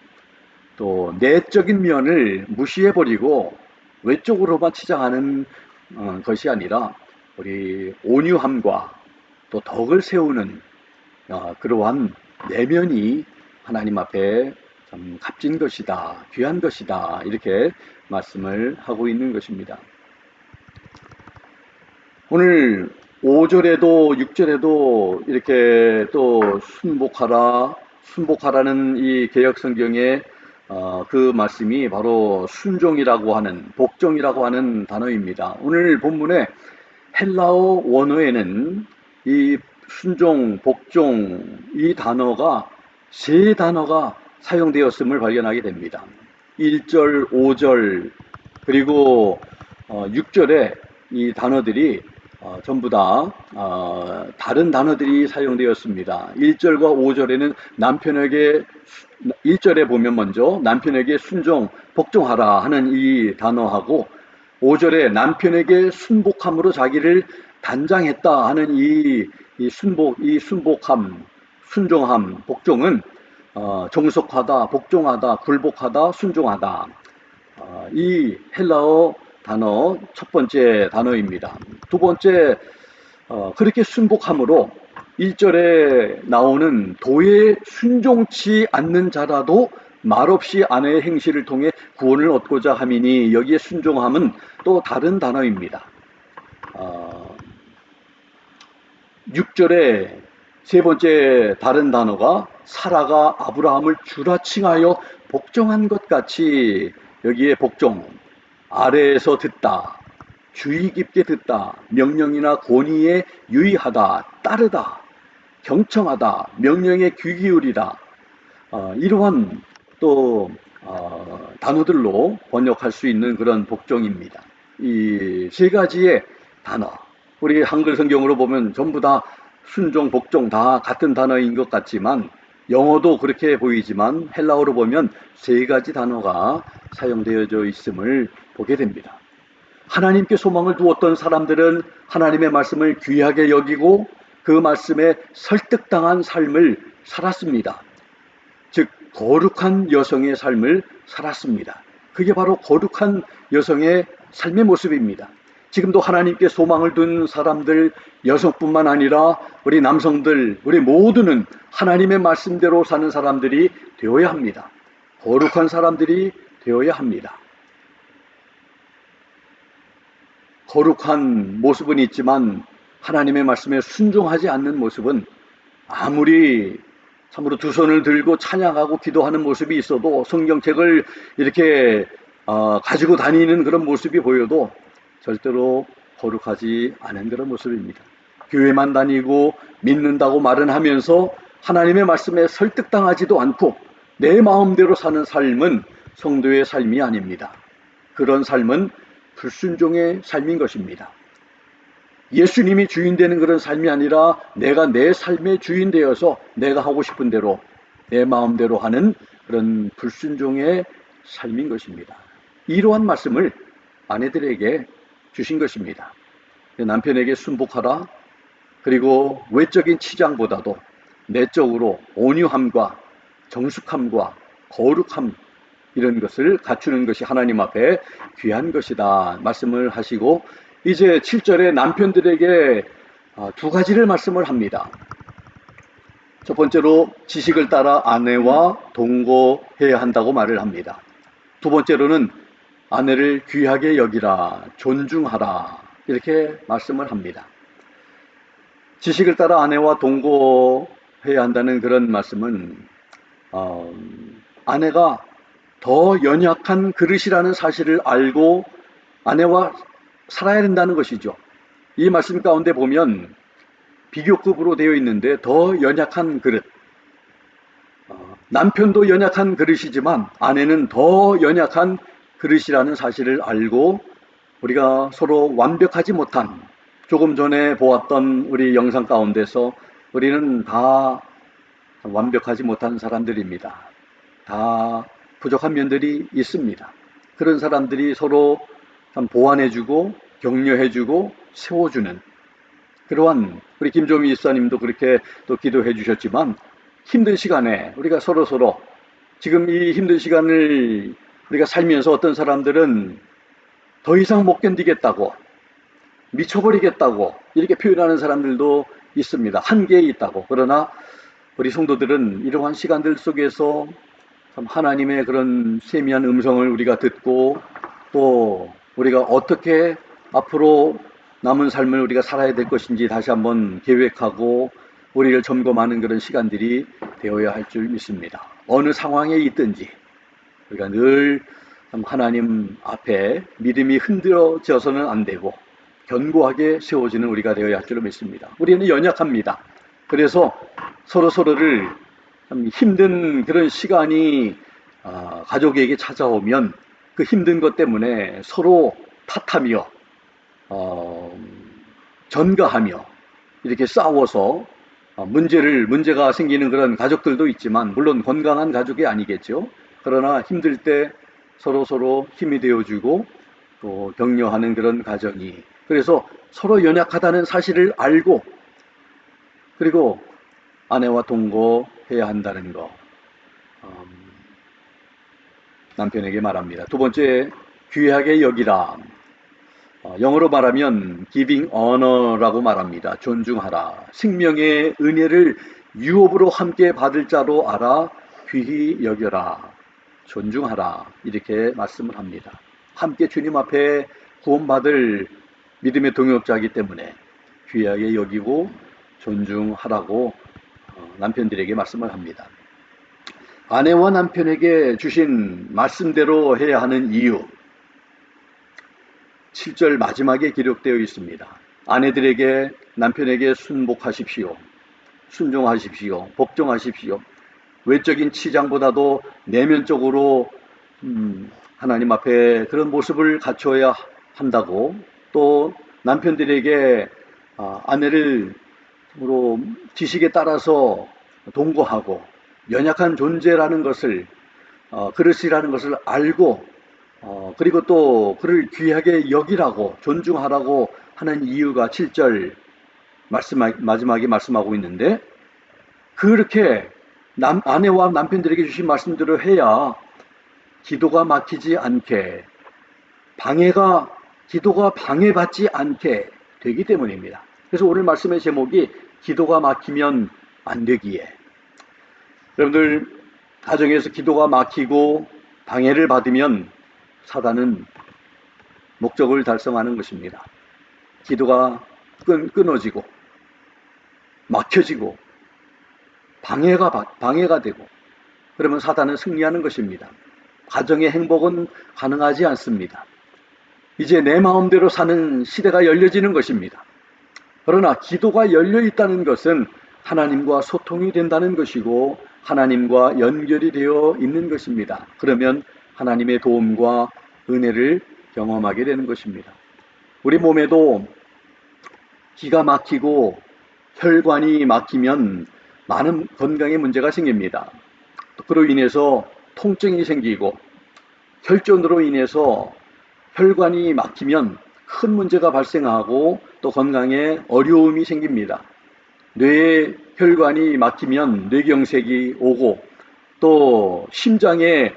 또 내적인 면을 무시해버리고 외적으로만 치장하는 것이 아니라 우리 온유함과 또 덕을 세우는 그러한 내면이 하나님 앞에 참 값진 것이다, 귀한 것이다 이렇게 말씀을 하고 있는 것입니다. 오늘 5절에도 6절에도 이렇게 또 순복하라는 이 개역성경의 그 말씀이 바로 순종이라고 하는, 복종이라고 하는 단어입니다. 오늘 본문에 헬라어 원어에는 이 순종, 복종 이 단어가 세 단어가 사용되었음을 발견하게 됩니다. 1절, 5절 그리고 6절에 이 단어들이 전부 다 다른 단어들이 사용되었습니다. 1절과 5절에는 남편에게 1절에 보면 먼저 남편에게 순종, 복종하라 하는 이 단어하고 5절에 남편에게 순복함으로 자기를 단장했다 하는 이 순복함, 순종함, 복종은 종속하다, 복종하다, 굴복하다, 순종하다. 이 헬라어 단어 첫 번째 단어입니다. 두 번째, 그렇게 순복함으로 1절에 나오는 도에 순종치 않는 자라도 말없이 아내의 행실을 통해 구원을 얻고자 함이니 여기에 순종함은 또 다른 단어입니다. 6절에 세 번째 다른 단어가 사라가 아브라함을 주라칭하여 복종한 것 같이 여기에 복종, 아래에서 듣다, 주의 깊게 듣다, 명령이나 권위에 유의하다, 따르다, 경청하다, 명령에 귀 기울이다 이러한 또 단어들로 번역할 수 있는 그런 복종입니다. 이 세 가지의 단어 우리 한글 성경으로 보면 전부 다 순종, 복종 다 같은 단어인 것 같지만 영어도 그렇게 보이지만 헬라어로 보면 세 가지 단어가 사용되어져 있음을 보게 됩니다. 하나님께 소망을 두었던 사람들은 하나님의 말씀을 귀하게 여기고 그 말씀에 설득당한 삶을 살았습니다. 즉 거룩한 여성의 삶을 살았습니다. 그게 바로 거룩한 여성의 삶의 모습입니다. 지금도 하나님께 소망을 둔 사람들, 여성뿐만 아니라 우리 남성들, 우리 모두는 하나님의 말씀대로 사는 사람들이 되어야 합니다. 거룩한 사람들이 되어야 합니다. 거룩한 모습은 있지만 하나님의 말씀에 순종하지 않는 모습은 아무리 참으로 두 손을 들고 찬양하고 기도하는 모습이 있어도 성경책을 이렇게 가지고 다니는 그런 모습이 보여도 절대로 거룩하지 않은 그런 모습입니다. 교회만 다니고 믿는다고 말은 하면서 하나님의 말씀에 설득당하지도 않고 내 마음대로 사는 삶은 성도의 삶이 아닙니다. 그런 삶은 불순종의 삶인 것입니다. 예수님이 주인 되는 그런 삶이 아니라 내가 내 삶의 주인 되어서 내가 하고 싶은 대로 내 마음대로 하는 그런 불순종의 삶인 것입니다. 이러한 말씀을 아내들에게 주신 것입니다. 남편에게 순복하라. 그리고 외적인 치장보다도 내적으로 온유함과 정숙함과 거룩함 이런 것을 갖추는 것이 하나님 앞에 귀한 것이다 말씀을 하시고 이제 7절에 남편들에게 두 가지를 말씀을 합니다. 첫 번째로 지식을 따라 아내와 동거해야 한다고 말을 합니다. 두 번째로는 아내를 귀하게 여기라, 존중하라 이렇게 말씀을 합니다. 지식을 따라 아내와 동거해야 한다는 그런 말씀은 아내가 더 연약한 그릇이라는 사실을 알고 아내와 살아야 된다는 것이죠. 이 말씀 가운데 보면 비교급으로 되어 있는데 더 연약한 그릇. 남편도 연약한 그릇이지만 아내는 더 연약한 그릇이라는 사실을 알고 우리가 서로 완벽하지 못한, 조금 전에 보았던 우리 영상 가운데서 우리는 다 완벽하지 못한 사람들입니다. 다 부족한 면들이 있습니다. 그런 사람들이 서로 참 보완해주고 격려해주고 세워주는 그러한, 우리 김종희 집사님도 그렇게 또 기도해 주셨지만, 힘든 시간에 우리가 서로 지금 이 힘든 시간을 우리가 살면서 어떤 사람들은 더 이상 못 견디겠다고, 미쳐버리겠다고 이렇게 표현하는 사람들도 있습니다. 한계에 있다고. 그러나 우리 성도들은 이러한 시간들 속에서 참 하나님의 그런 세미한 음성을 우리가 듣고, 또 우리가 어떻게 앞으로 남은 삶을 우리가 살아야 될 것인지 다시 한번 계획하고 우리를 점검하는 그런 시간들이 되어야 할 줄 믿습니다. 어느 상황에 있든지 우리가 늘 하나님 앞에 믿음이 흔들어져서는 안 되고 견고하게 세워지는 우리가 되어야 할 줄 믿습니다. 우리는 연약합니다. 그래서 서로를 힘든 그런 시간이 가족에게 찾아오면 그 힘든 것 때문에 서로 탓하며 전가하며 이렇게 싸워서 문제가 생기는 그런 가족들도 있지만, 물론 건강한 가족이 아니겠죠. 그러나 힘들 때 서로 힘이 되어주고 또 격려하는 그런 가정이, 그래서 서로 연약하다는 사실을 알고 그리고 아내와 동거해야 한다는 거 남편에게 말합니다. 두 번째, 귀하게 여기라. 영어로 말하면 giving honor라고 말합니다. 존중하라. 생명의 은혜를 유업으로 함께 받을 자로 알아 귀히 여겨라. 존중하라. 이렇게 말씀을 합니다. 함께 주님 앞에 구원받을 믿음의 동역자이기 때문에 귀하게 여기고 존중하라고 남편들에게 말씀을 합니다. 아내와 남편에게 주신 말씀대로 해야 하는 이유, 7절 마지막에 기록되어 있습니다. 아내들에게 남편에게 순복하십시오. 순종하십시오. 복종하십시오. 외적인 치장보다도 내면적으로 하나님 앞에 그런 모습을 갖춰야 한다고, 또 남편들에게 아내를 지식에 따라서 동거하고 연약한 존재라는 것을, 그릇이라는 것을 알고 그리고 또 그를 귀하게 여기라고 존중하라고 하는 이유가 7절 마지막에 말씀하고 있는데, 그렇게 아내와 남편들에게 주신 말씀대로 해야 기도가 막히지 않게, 기도가 방해받지 않게 되기 때문입니다. 그래서 오늘 말씀의 제목이 기도가 막히면 안 되기에. 여러분들, 가정에서 기도가 막히고 방해를 받으면 사단은 목적을 달성하는 것입니다. 기도가 끊어지고 막혀지고 방해가 되고, 그러면 사단은 승리하는 것입니다. 가정의 행복은 가능하지 않습니다. 이제 내 마음대로 사는 시대가 열려지는 것입니다. 그러나 기도가 열려 있다는 것은 하나님과 소통이 된다는 것이고 하나님과 연결이 되어 있는 것입니다. 그러면 하나님의 도움과 은혜를 경험하게 되는 것입니다. 우리 몸에도 기가 막히고 혈관이 막히면 많은 건강에 문제가 생깁니다. 그로 인해서 통증이 생기고, 혈전으로 인해서 혈관이 막히면 큰 문제가 발생하고 또 건강에 어려움이 생깁니다. 뇌의 혈관이 막히면 뇌경색이 오고, 또 심장에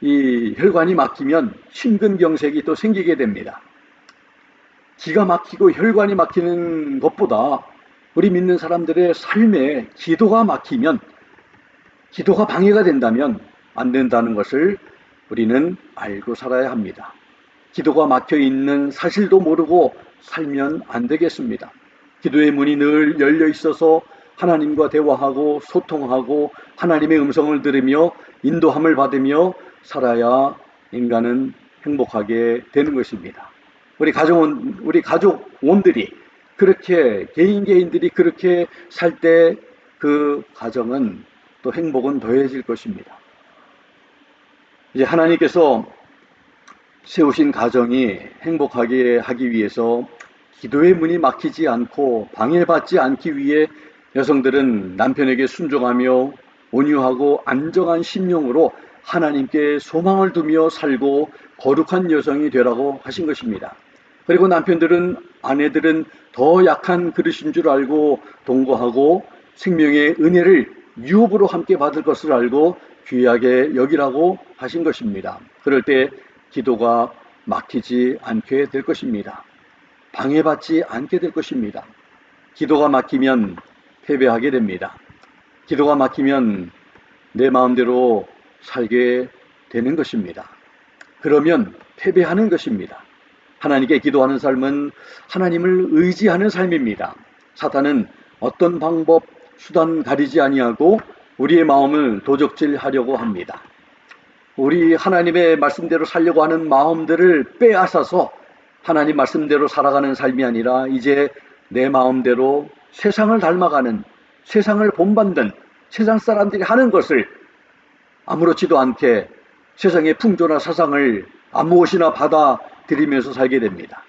이 혈관이 막히면 심근경색이 또 생기게 됩니다. 기가 막히고 혈관이 막히는 것보다 우리 믿는 사람들의 삶에 기도가 막히면, 기도가 방해가 된다면 안 된다는 것을 우리는 알고 살아야 합니다. 기도가 막혀 있는 사실도 모르고 살면 안 되겠습니다. 기도의 문이 늘 열려 있어서 하나님과 대화하고 소통하고 하나님의 음성을 들으며 인도함을 받으며 살아야 인간은 행복하게 되는 것입니다. 우리 가족원들이 그렇게 개인들이 그렇게 살 때 그 가정은 또 행복은 더해질 것입니다. 이제 하나님께서 세우신 가정이 행복하게 하기 위해서 기도의 문이 막히지 않고 방해받지 않기 위해 여성들은 남편에게 순종하며 온유하고 안정한 심령으로 하나님께 소망을 두며 살고 거룩한 여성이 되라고 하신 것입니다. 그리고 남편들은 아내들은 더 약한 그릇인 줄 알고 동거하고 생명의 은혜를 유업으로 함께 받을 것을 알고 귀하게 여기라고 하신 것입니다. 그럴 때 기도가 막히지 않게 될 것입니다. 방해받지 않게 될 것입니다. 기도가 막히면 패배하게 됩니다. 기도가 막히면 내 마음대로 살게 되는 것입니다. 그러면 패배하는 것입니다. 하나님께 기도하는 삶은 하나님을 의지하는 삶입니다. 사탄은 어떤 방법, 수단 가리지 아니하고 우리의 마음을 도적질하려고 합니다. 우리 하나님의 말씀대로 살려고 하는 마음들을 빼앗아서 하나님 말씀대로 살아가는 삶이 아니라 이제 내 마음대로 세상을 닮아가는, 세상을 본받는 세상 사람들이 하는 것을 아무렇지도 않게 세상의 풍조나 사상을 아무것이나 받아들이면서 살게 됩니다.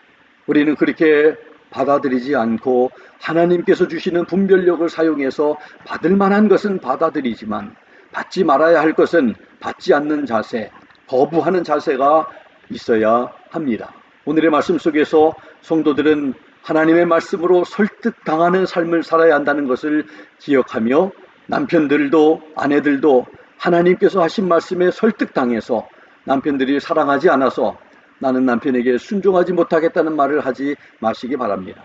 우리는 그렇게 받아들이지 않고 하나님께서 주시는 분별력을 사용해서 받을 만한 것은 받아들이지만 받지 말아야 할 것은 받지 않는 자세, 거부하는 자세가 있어야 합니다. 오늘의 말씀 속에서 성도들은 하나님의 말씀으로 설득당하는 삶을 살아야 한다는 것을 기억하며 남편들도 아내들도 하나님께서 하신 말씀에 설득당해서 남편들이 사랑하지 않아서 나는 남편에게 순종하지 못하겠다는 말을 하지 마시기 바랍니다.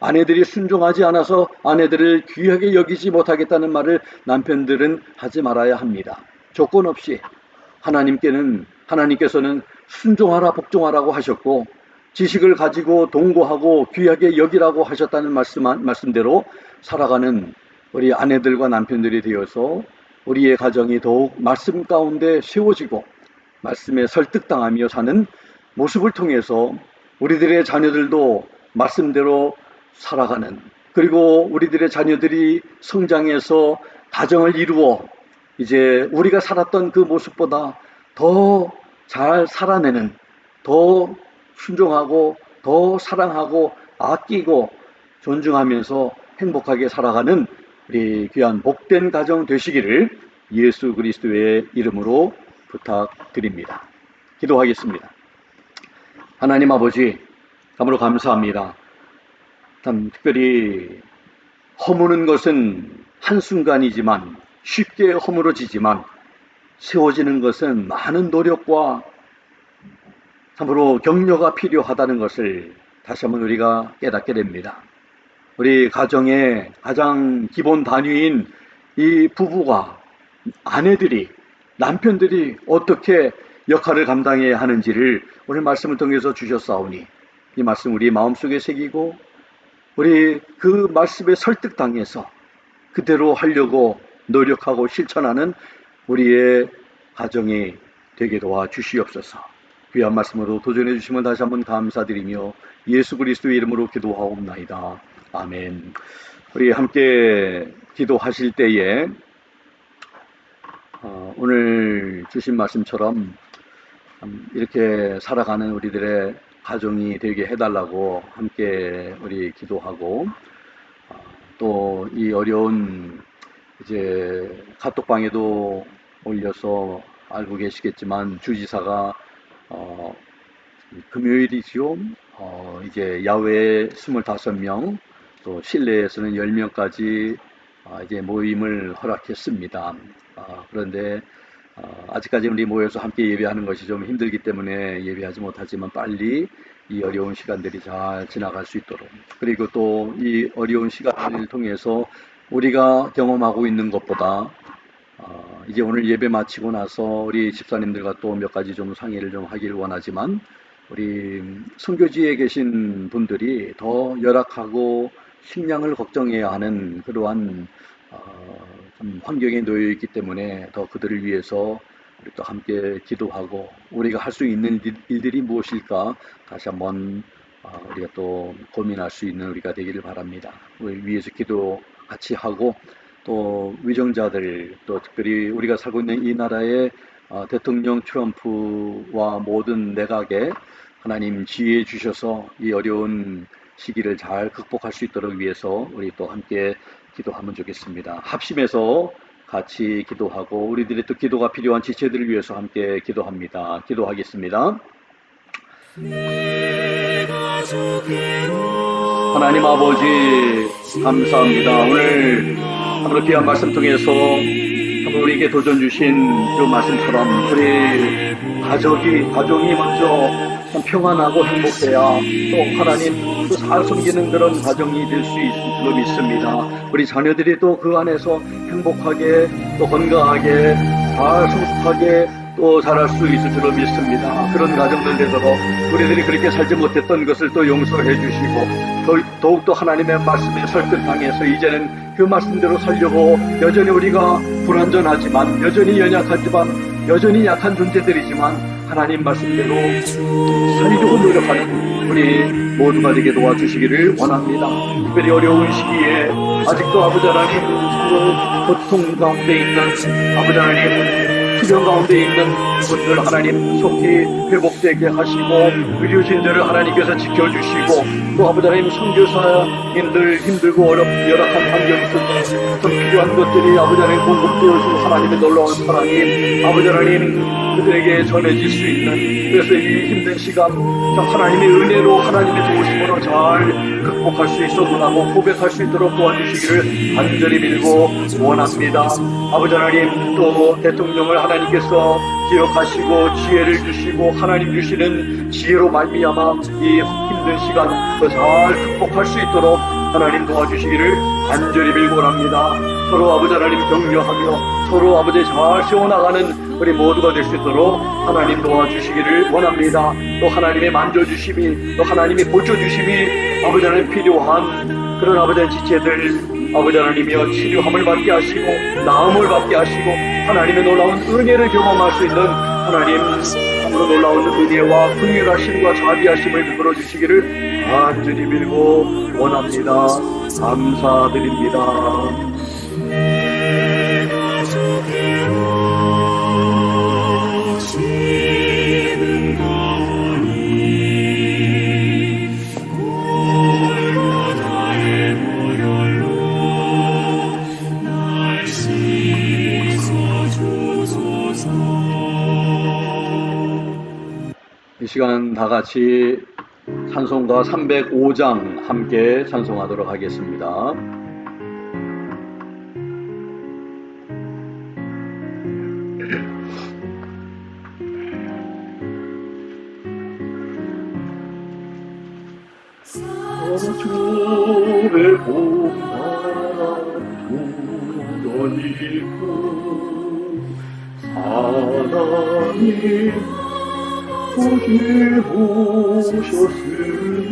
아내들이 순종하지 않아서 아내들을 귀하게 여기지 못하겠다는 말을 남편들은 하지 말아야 합니다. 조건 없이 하나님께서는 순종하라 복종하라고 하셨고 지식을 가지고 동거하고 귀하게 여기라고 하셨다는 말씀대로 살아가는 우리 아내들과 남편들이 되어서 우리의 가정이 더욱 말씀 가운데 세워지고 말씀에 설득당하며 사는 모습을 통해서 우리들의 자녀들도 말씀대로 살아가는, 그리고 우리들의 자녀들이 성장해서 가정을 이루어 이제 우리가 살았던 그 모습보다 더 잘 살아내는, 더 순종하고 더 사랑하고 아끼고 존중하면서 행복하게 살아가는 우리 귀한 복된 가정 되시기를 예수 그리스도의 이름으로 부탁드립니다. 기도하겠습니다. 하나님 아버지, 참으로 감사합니다. 참 특별히 허무는 것은 한순간이지만 쉽게 허물어지지만 세워지는 것은 많은 노력과 참으로 격려가 필요하다는 것을 다시 한번 우리가 깨닫게 됩니다. 우리 가정의 가장 기본 단위인 이 부부가, 아내들이, 남편들이 어떻게 역할을 감당해야 하는지를 오늘 말씀을 통해서 주셨사오니 이 말씀 우리 마음속에 새기고 우리 그 말씀에 설득당해서 그대로 하려고 노력하고 실천하는 우리의 가정이 되게 도와주시옵소서. 귀한 말씀으로 도전해 주시면 다시 한번 감사드리며 예수 그리스도의 이름으로 기도하옵나이다. 아멘. 우리 함께 기도하실 때에 오늘 주신 말씀처럼 이렇게 살아가는 우리들의 가정이 되게 해달라고 함께 우리 기도하고 또 이 어려운 이제 카톡방에도 올려서 알고 계시겠지만 주지사가 금요일이지요. 이제 야외에 25명 또 실내에서는 10명까지 이제 모임을 허락했습니다. 그런데 아직까지 우리 모여서 함께 예배하는 것이 좀 힘들기 때문에 예배하지 못하지만 빨리 이 어려운 시간들이 잘 지나갈 수 있도록, 그리고 또 이 어려운 시간을 통해서 우리가 경험하고 있는 것보다 이제 오늘 예배 마치고 나서 우리 집사님들과 또 몇 가지 좀 상의를 좀 하기를 원하지만 우리 선교지에 계신 분들이 더 열악하고 식량을 걱정해야 하는 그러한 참 환경에 놓여 있기 때문에 더 그들을 위해서 우리 또 함께 기도하고 우리가 할 수 있는 일들이 무엇일까 다시 한번 우리가 또 고민할 수 있는 우리가 되기를 바랍니다. 우리 위해서 기도 같이 하고 또 위정자들 또 특별히 우리가 살고 있는 이 나라의 대통령 트럼프와 모든 내각에 하나님 지혜 주셔서 이 어려운 시기를 잘 극복할 수 있도록 위해서 우리 또 함께 기도하면 좋겠습니다. 합심해서 같이 기도하고 우리들의 또 기도가 필요한 지체들을 위해서 함께 기도합니다. 기도하겠습니다. 하나님 아버지 감사합니다. 오늘 참으로 귀한 말씀 통해서 우리에게 도전 주신 그 말씀처럼 우리 가정이 먼저 평안하고 행복해야 또 하나님 잘 섬기는 그런 가정이 될 수 있을 줄로 믿습니다. 우리 자녀들이 또 그 안에서 행복하게 또 건강하게 잘 성숙하게 또 자랄 수 있을 줄로 믿습니다. 그런 가정들 되도록 우리들이 그렇게 살지 못했던 것을 또 용서해 주시고 더욱더 하나님의 말씀에 설득당해서 이제는 그 말씀대로 살려고 여전히 우리가 불완전하지만 여전히 연약하지만 여전히 약한 존재들이지만 하나님 말씀대로 살려고 노력하는 우리 모두가 되게 도와주시기를 원합니다. 특별히 어려운 시기에 아직도 아버지 하나님 고통 가운데 있는 아버지 하나님 투병 가운데 있는 분들 하나님 속히 회복되게 하시고 의료진들을 하나님께서 지켜주시고 또 아버지 하나님 선교사님들 힘들고 열악한 환경이 있을 때 필요한 것들이 아버지 하나님 공급되어주고 하나님의 놀라운 사랑이 아버지 하나님 그들에게 전해질 수 있는 그래서 이 힘든 시간 하나님의 은혜로 하나님의 도우심으로 잘 극복할 수 있었구나고 고백할 수 있도록 도와주시기를 간절히 빌고 원합니다. 아버지 하나님 또 대통령을 하나님께서 기억하시고 지혜를 주시고 하나님 주시는 지혜로 말미암아 이 힘든 시간 더 잘 극복할 수 있도록 하나님 도와주시기를 간절히 빌고 원합니다. 서로 아버지 하나님 격려하며 서로 아버지 잘 세워나가는 우리 모두가 될 수 있도록 하나님 도와주시기를 원합니다. 또 하나님의 만져주심이 또 하나님의 고쳐주심이 아버지 하나님 필요한 그런 아버지 하나님 지체들 아버지 하나님이여 치료함을 받게 하시고 나음을 받게 하시고 하나님의 놀라운 은혜를 경험할 수 있는 하나님 참으로 놀라운 은혜와 긍휼하심과 자비하심을 베풀어 주시기를 간절히 빌고 원합니다. 감사드립니다. 이 시간 다 같이 찬송가 305장 함께 찬송하도록 하겠습니다. 주의 복나라 두려니고 하나님 거기 오셨으니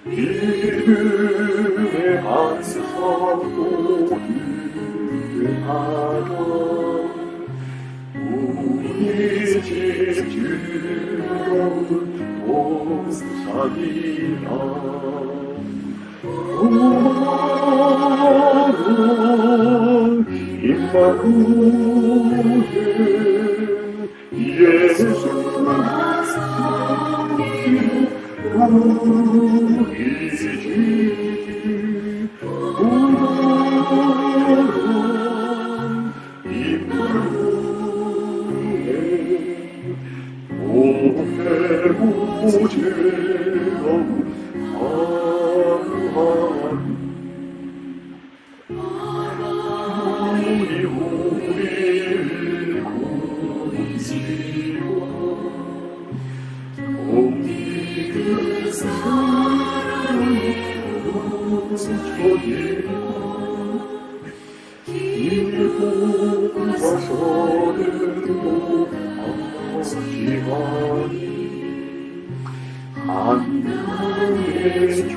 이름의 안사도 인하여 우리 집 즐거운 봉사이라 오늘 임마누엘 예수 우리지 오늘은 임마누엘 오해고 즐거운 하루하루 우리를 고치고 공기를 사랑으로 저기고 일본과서는 하지만 하늘의 주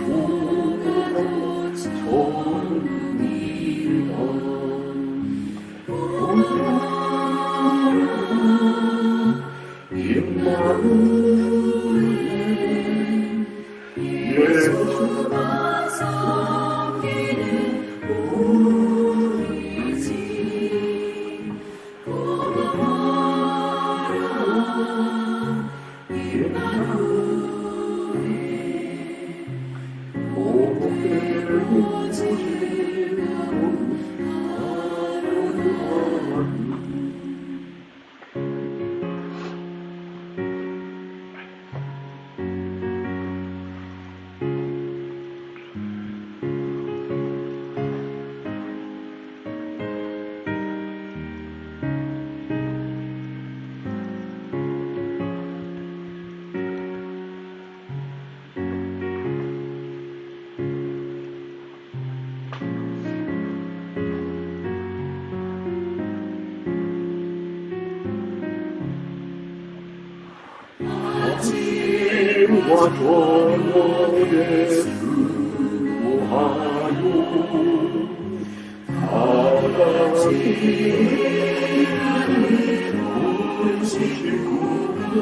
아침과 저녁에 수고하여 바다를 오시구나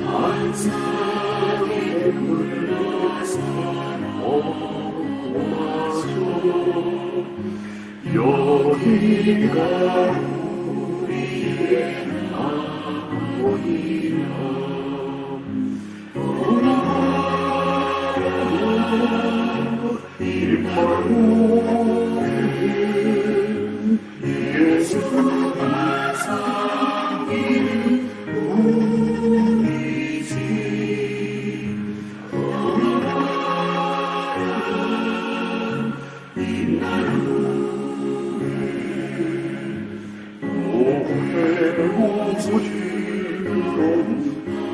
한산에 불러서 먹고 마셔 여기가 우리의 아버지야 예수가 섬기는 우리 집 이 나루에 오해고 즐거운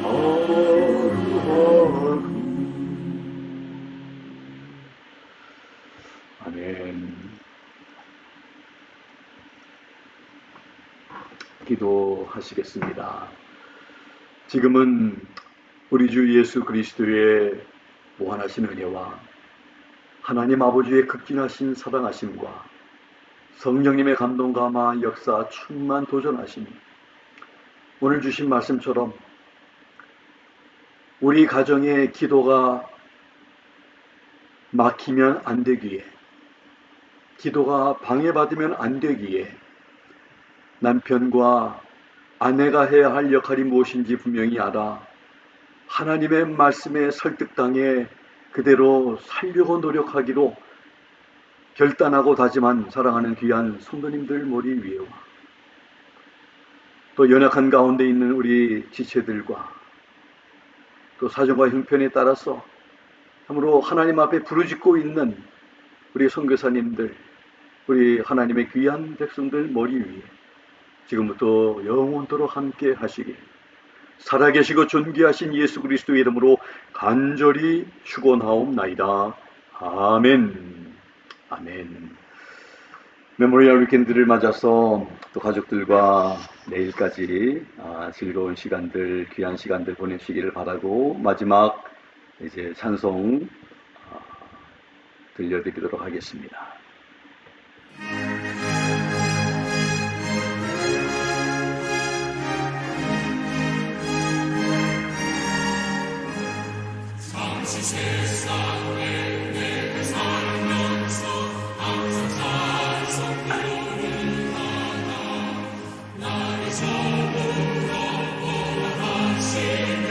하루하루 아멘. 기도하시겠습니다. 지금은 우리 주 예수 그리스도의 무한하신 은혜와 하나님 아버지의 극진하신 사랑하심과 성령님의 감동 감화 역사 충만 도전하심이 오늘 주신 말씀처럼 우리 가정의 기도가 막히면 안 되기에 기도가 방해받으면 안 되기에 남편과 아내가 해야 할 역할이 무엇인지 분명히 알아 하나님의 말씀에 설득당해 그대로 살려고 노력하기로 결단하고 다짐한 사랑하는 귀한 성도님들 머리 위에와 또 연약한 가운데 있는 우리 지체들과 또 사정과 형편에 따라서 참으로 하나님 앞에 부르짖고 있는 우리 선교사님들, 우리 하나님의 귀한 백성들 머리 위에 지금부터 영원토록 함께 하시길 살아계시고 존귀하신 예수 그리스도의 이름으로 간절히 축원하옵나이다. 아멘. 아멘. 메모리얼 위켄드를 맞아서 또 가족들과 내일까지 즐거운 시간들, 귀한 시간들 보내시기를 바라고 마지막 이제 찬송 들려드리도록 하겠습니다. 잠시 세상에 내가 살면서 항상 찬송으로 하나 나를 소으로 보호하시면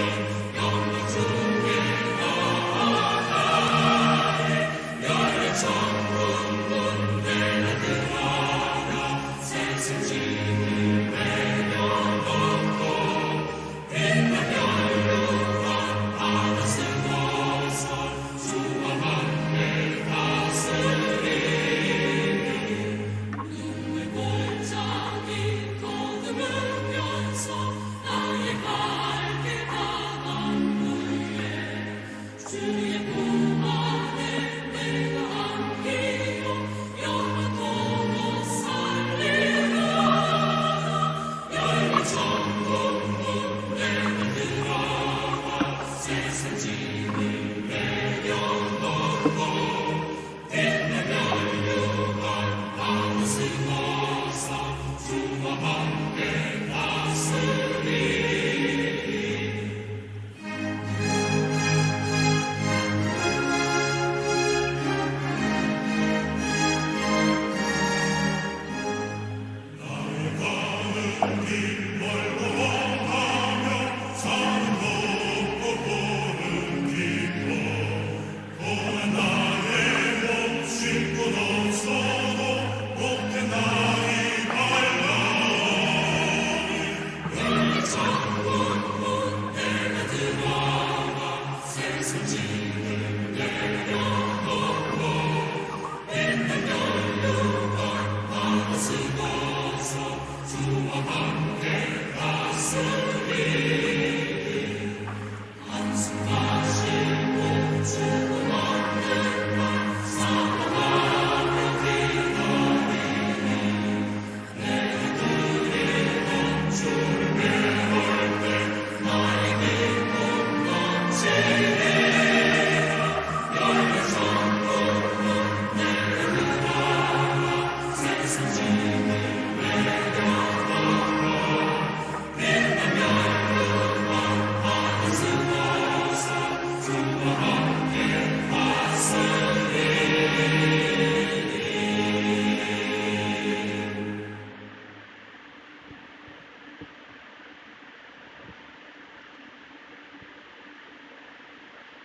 영광 중에 나아가리 열의 천군 주와 함께 갔으리